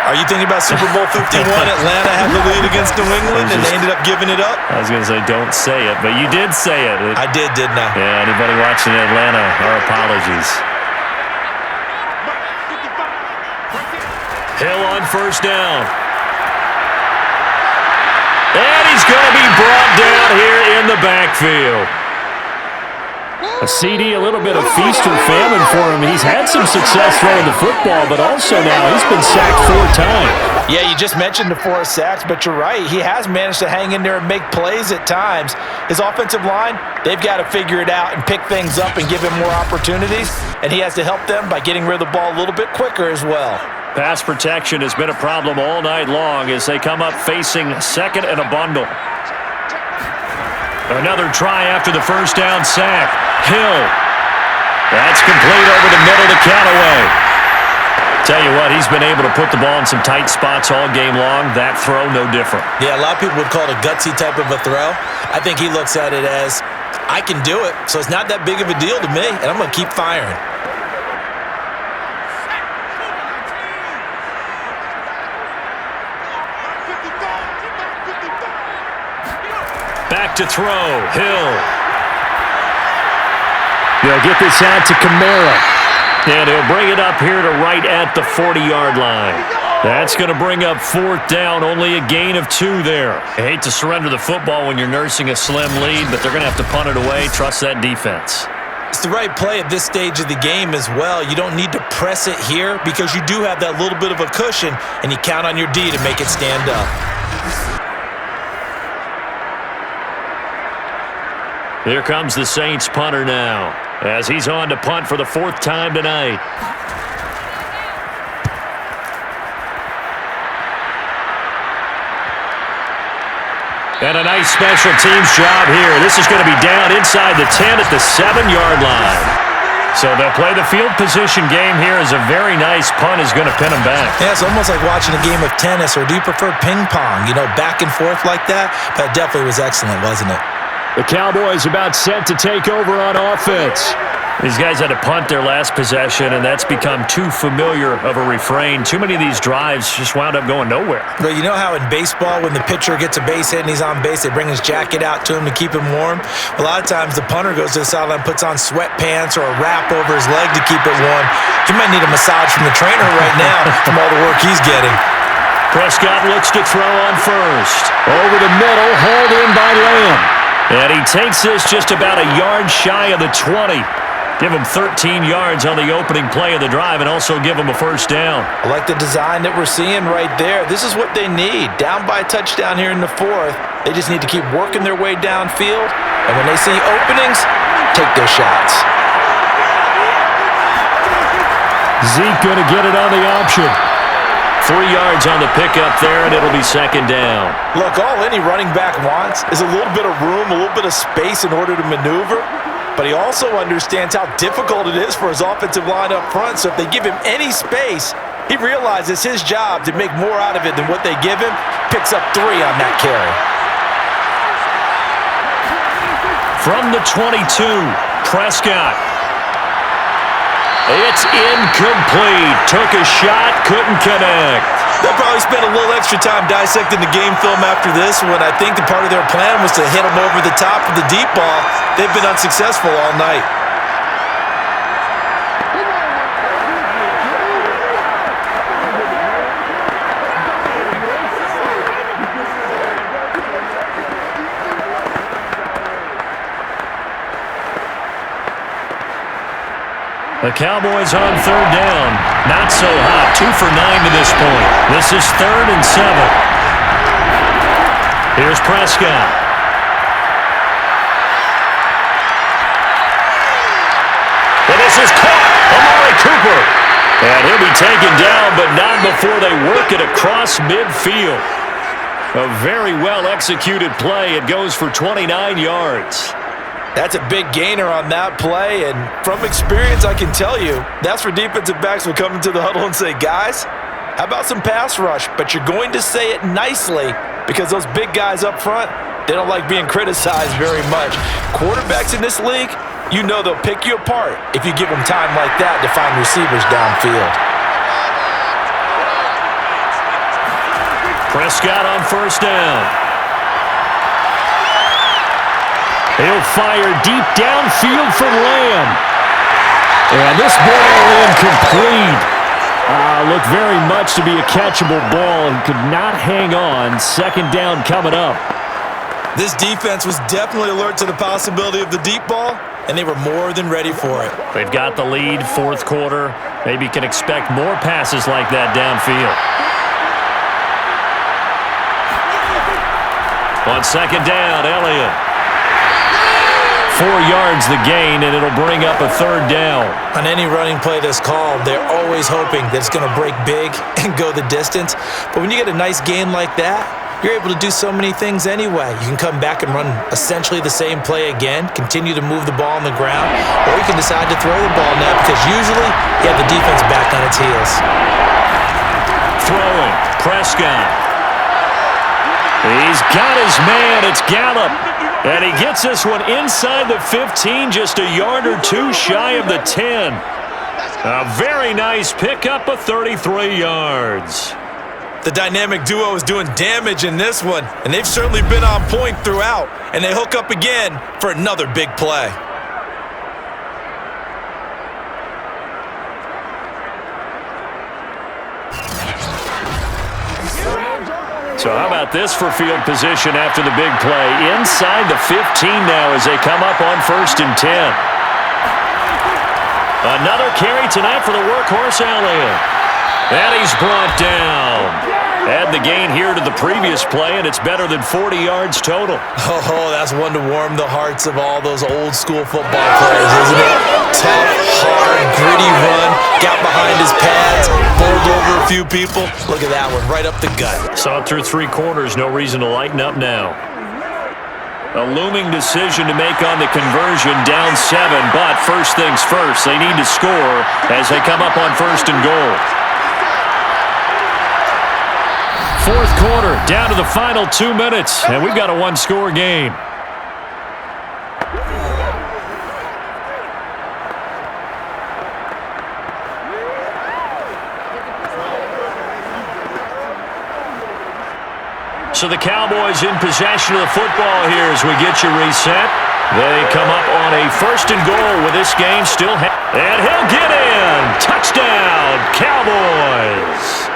Are you thinking about Super Bowl 51? Atlanta had the lead against New England, and they ended up giving it up? I was going to say, don't say it, but you did say it. I did, didn't I? Yeah, anybody watching Atlanta, our apologies. Hill on 1st down. And he's going to be brought down here in the backfield. A CD, a little bit of feast or famine for him. He's had some success throwing the football, but also now he's been sacked 4 times. Yeah, you just mentioned the 4 sacks, but you're right. He has managed to hang in there and make plays at times. His offensive line, they've got to figure it out and pick things up and give him more opportunities, and he has to help them by getting rid of the ball a little bit quicker as well. Pass protection has been a problem all night long as they come up facing 2nd and a bundle. Another try after the 1st down sack. Hill. That's complete over the middle to Callaway. Tell you what, he's been able to put the ball in some tight spots all game long. That throw, no different. Yeah, a lot of people would call it a gutsy type of a throw. I think he looks at it as, I can do it, so it's not that big of a deal to me, and I'm going to keep firing. Back to throw. Hill. They'll get this out to Kamara. And he'll bring it up here to right at the 40-yard line. That's going to bring up 4th down. Only a gain of 2 there. I hate to surrender the football when you're nursing a slim lead, but they're going to have to punt it away. Trust that defense. It's the right play at this stage of the game as well. You don't need to press it here because you do have that little bit of a cushion, and you count on your D to make it stand up. Here comes the Saints punter now, as he's on to punt for the 4th time tonight. And a nice special teams job here. This is going to be down inside the 10 at the 7-yard line. So they'll play the field position game here as a very nice punt is going to pin them back. Yeah, it's almost like watching a game of tennis, or do you prefer ping pong? You know, back and forth like that? That definitely was excellent, wasn't it? The Cowboys about set to take over on offense. These guys had to punt their last possession, and that's become too familiar of a refrain. Too many of these drives just wound up going nowhere. But you know how in baseball, when the pitcher gets a base hit and he's on base, they bring his jacket out to him to keep him warm? A lot of times the punter goes to the sideline, puts on sweatpants or a wrap over his leg to keep it warm. He might need a massage from the trainer right now from all the work he's getting. Prescott looks to throw on first. Over the middle, hauled in by Lamb. And he takes this just about a yard shy of the 20. Give him 13 yards on the opening play of the drive and also give him a first down. I like the design that we're seeing right there. This is what they need. Down by a touchdown here in the 4th. They just need to keep working their way downfield. And when they see openings, take those shots. Zeke going to get it on the option. 3 yards on the pickup there, and it'll be 2nd down. Look, all any running back wants is a little bit of room, a little bit of space in order to maneuver. But he also understands how difficult it is for his offensive line up front. So if they give him any space, he realizes his job to make more out of it than what they give him. Picks up 3 on that carry. From the 22, Prescott. It's incomplete. Took a shot, couldn't connect. They'll probably spend a little extra time dissecting the game film after this one. I think the part of their plan was to hit him over the top of the deep ball. They've been unsuccessful all night. The Cowboys on 3rd down. Not so hot. 2 for 9 to this point. This is 3rd and 7. Here's Prescott. And this is caught. Amari Cooper. And he'll be taken down, but not before they work it across midfield. A very well-executed play. It goes for 29 yards. That's a big gainer on that play, and from experience, I can tell you, that's where defensive backs will come into the huddle and say, guys, how about some pass rush? But you're going to say it nicely because those big guys up front, they don't like being criticized very much. Quarterbacks in this league, you know they'll pick you apart if you give them time like that to find receivers downfield. Prescott on 1st down. He'll fire deep downfield for Lamb. And this ball incomplete. Looked very much to be a catchable ball and could not hang on. 2nd down coming up. This defense was definitely alert to the possibility of the deep ball, and they were more than ready for it. They've got the lead, 4th quarter. Maybe can expect more passes like that downfield. On 2nd down, Elliott. 4 yards the gain, and it'll bring up a 3rd down. On any running play that's called, they're always hoping that it's going to break big and go the distance. But when you get a nice gain like that, you're able to do so many things anyway. You can come back and run essentially the same play again, continue to move the ball on the ground, or you can decide to throw the ball now because usually you have the defense back on its heels. Throwing, Prescott. He's got his man. It's Gallup. And he gets this one inside the 15, just a yard or 2 shy of the 10. A very nice pickup of 33 yards. The dynamic duo is doing damage in this one, and they've certainly been on point throughout. And they hook up again for another big play. So how about this for field position after the big play? Inside the 15 now as they come up on 1st and 10. Another carry tonight for the workhorse Elliott. And he's brought down. Add the gain here to the previous play, and it's better than 40 yards total. Oh, that's one to warm the hearts of all those old-school football players, isn't it? Tough, hard, gritty run, got behind his pads, bowled over a few people. Look at that one, right up the gut. Saw it through 3 quarters, no reason to lighten up now. A looming decision to make on the conversion, down 7, but first things first, they need to score as they come up on 1st and goal. 4th quarter, down to the final 2 minutes, and we've got a 1-score game. So the Cowboys in possession of the football here as we get you reset. They come up on a 1st and goal with this game still. And he'll get in. Touchdown, Cowboys.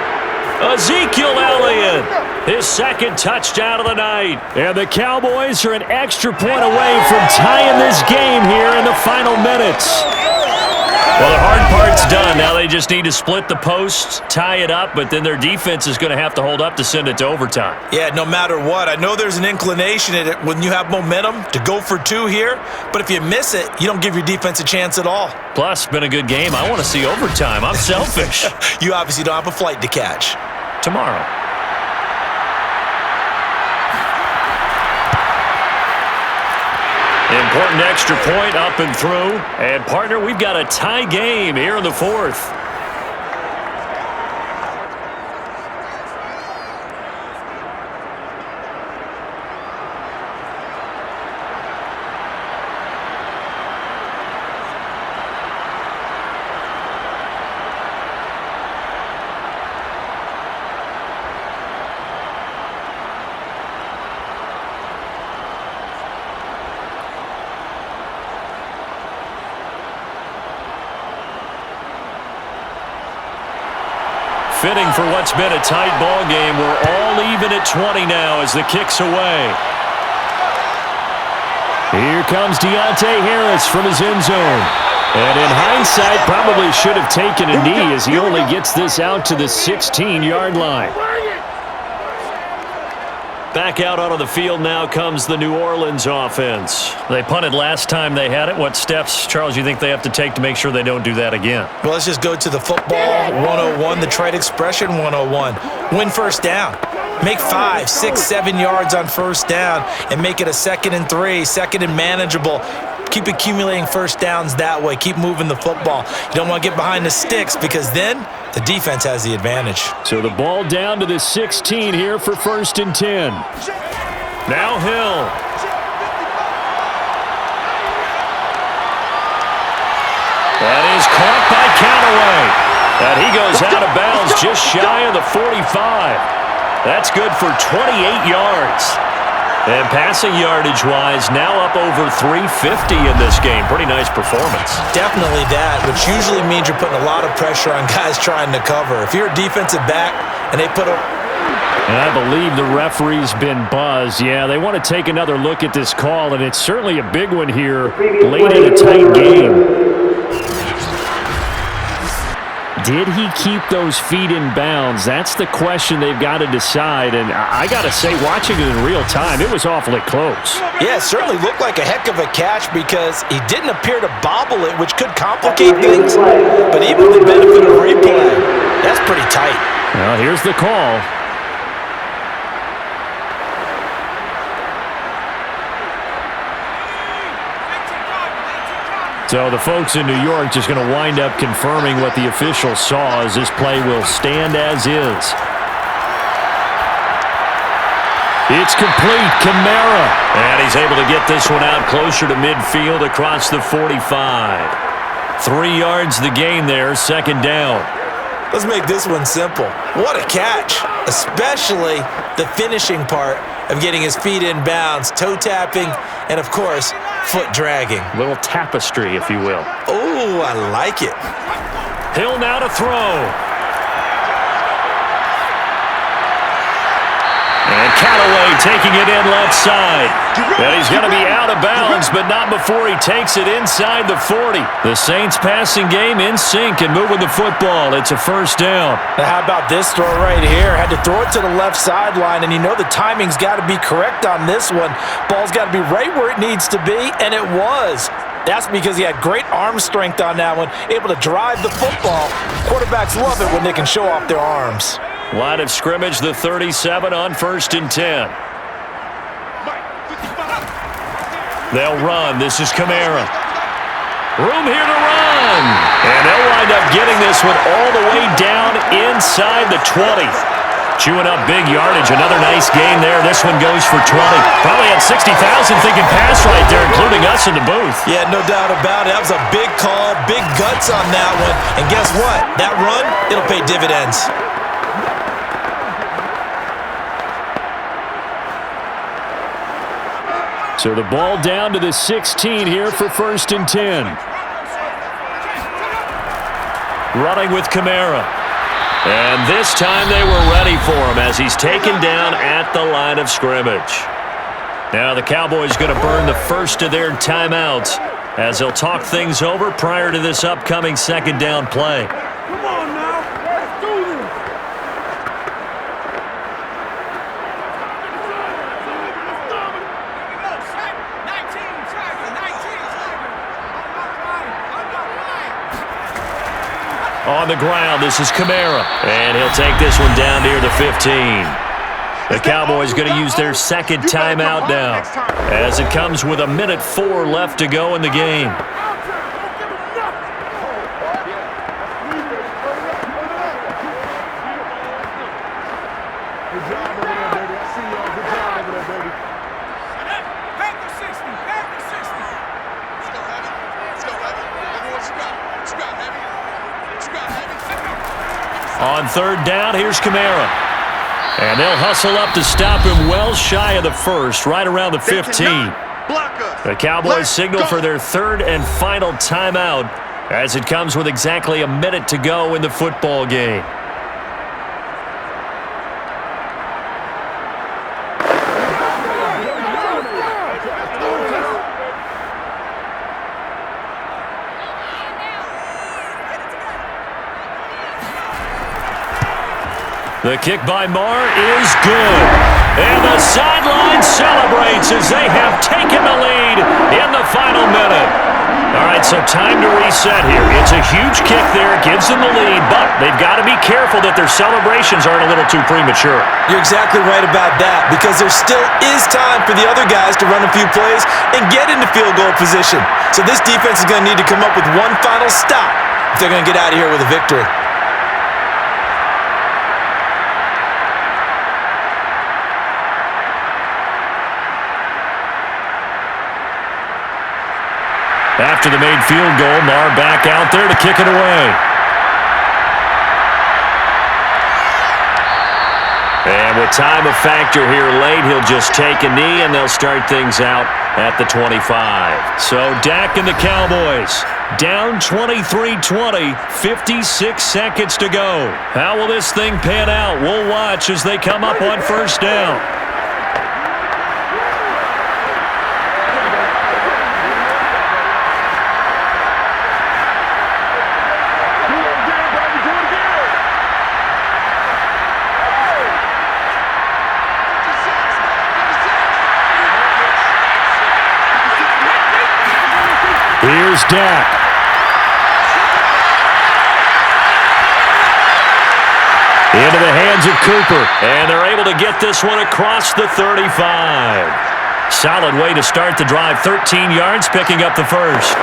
Ezekiel Elliott, his 2nd touchdown of the night. And the Cowboys are an extra point away from tying this game here in the final minutes. Well, the hard part's done. Now they just need to split the posts, tie it up, but then their defense is going to have to hold up to send it to overtime. Yeah, no matter what. I know there's an inclination in it when you have momentum to go for 2 here, but if you miss it, you don't give your defense a chance at all. Plus, it's been a good game. I want to see overtime. I'm selfish. You obviously don't have a flight to catch. Tomorrow. Important extra point up and through. And, partner, we've got a tie game here in the 4th. Fitting for what's been a tight ball game. We're all even at 20 now as the kick's away. Here comes Deontay Harris from his end zone. And in hindsight, probably should have taken a knee as he only gets this out to the 16-yard line. Back out onto the field now comes the New Orleans offense. They punted last time they had it. What steps, Charles, you think they have to take to make sure they don't do that again? Well, let's just go to the football 101, the trite expression 101. Win 1st down. Make 5, 6, 7 yards on 1st down and make it a 2nd and 3, 2nd and manageable. Keep accumulating 1st downs that way. Keep moving the football. You don't want to get behind the sticks because then the defense has the advantage. So the ball down to the 16 here for 1st and 10. Now Hill. That is caught by Callaway. And he goes out of bounds just shy of the 45. That's good for 28 yards. And passing yardage-wise, now up over 350 in this game. Pretty nice performance. Definitely that, which usually means you're putting a lot of pressure on guys trying to cover. If you're a defensive back and they put a... And I believe the referee's been buzzed. Yeah, they want to take another look at this call, and it's certainly a big one here late in a tight game. Did he keep those feet in bounds? That's the question they've got to decide. And I got to say, watching it in real time, it was awfully close. Yeah, it certainly looked like a heck of a catch because he didn't appear to bobble it, which could complicate things. But even with the benefit of replay, that's pretty tight. Well, here's the call. So the folks in New York just going to wind up confirming what the officials saw as this play will stand as is. It's complete. Kamara. And he's able to get this one out closer to midfield across the 45. 3 yards the gain there, 2nd down. Let's make this one simple. What a catch, especially the finishing part of getting his feet in bounds, toe tapping, and of course, foot dragging. Little tapestry, if you will. Oh, I like it. Hill now to throw. And Callaway taking it in left side. And he's going to be out of bounds, but not before he takes it inside the 40. The Saints passing game in sync and moving the football. It's a first down. Now how about this throw right here? Had to throw it to the left sideline, and you know the timing's got to be correct on this one. Ball's got to be right where it needs to be, and it was. That's because he had great arm strength on that one, able to drive the football. Quarterbacks love it when they can show off their arms. Line of scrimmage, the 37 on 1st and 10. They'll run. This is Kamara. Room here to run. And they'll wind up getting this one all the way down inside the 20. Chewing up big yardage. Another nice gain there. This one goes for 20. Probably had 60,000 thinking pass right there, including us in the booth. Yeah, no doubt about it. That was a big call, big guts on that one. And guess what? That run, it'll pay dividends. So the ball down to the 16 here for 1st and 10. Running with Kamara. And this time they were ready for him as he's taken down at the line of scrimmage. Now the Cowboys going to burn the first of their timeouts as they'll talk things over prior to this upcoming 2nd down play. Come on now. Let's do this. On the ground, this is Kamara. And he'll take this one down near the 15. The Cowboys going to use their 2nd timeout now as it comes with 1:04 left to go in the game. On 3rd down, here's Kamara. And they'll hustle up to stop him well shy of the 1st, right around the 15. The Cowboys signal for their 3rd and final timeout as it comes with exactly a minute to go in the football game. The kick by Marr is good. And the sideline celebrates as they have taken the lead in the final minute. All right, so time to reset here. It's a huge kick there, gives them the lead, but they've got to be careful that their celebrations aren't a little too premature. You're exactly right about that, because there still is time for the other guys to run a few plays and get into field goal position. So this defense is going to need to come up with one final stop if they're going to get out of here with a victory. After the made field goal, Marr back out there to kick it away. And with time a factor here late, he'll just take a knee and they'll start things out at the 25. So Dak and the Cowboys down 23-20, 56 seconds to go. How will this thing pan out? We'll watch as they come up on 1st down. Here's Dak. Into the hands of Cooper. And they're able to get this one across the 35. Solid way to start the drive. 13 yards, picking up the first.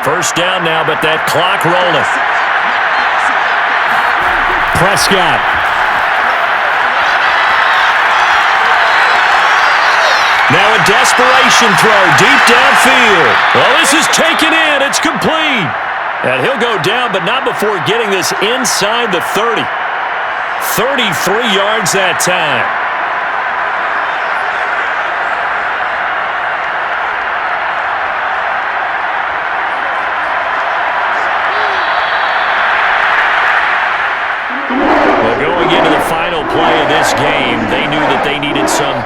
First down now, but that clock rolling. Prescott. Now a desperation throw deep downfield. Well, this is taken in. It's complete. And he'll go down, but not before getting this inside the 30. 33 yards that time.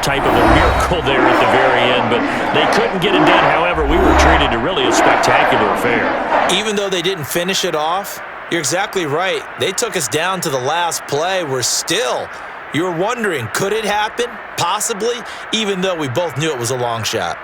type of a miracle there at the very end, but they couldn't get it done. However, we were treated to really a spectacular affair. Even though they didn't finish it off, you're exactly right. They took us down to the last play. You're wondering, could it happen? Possibly, even though we both knew it was a long shot.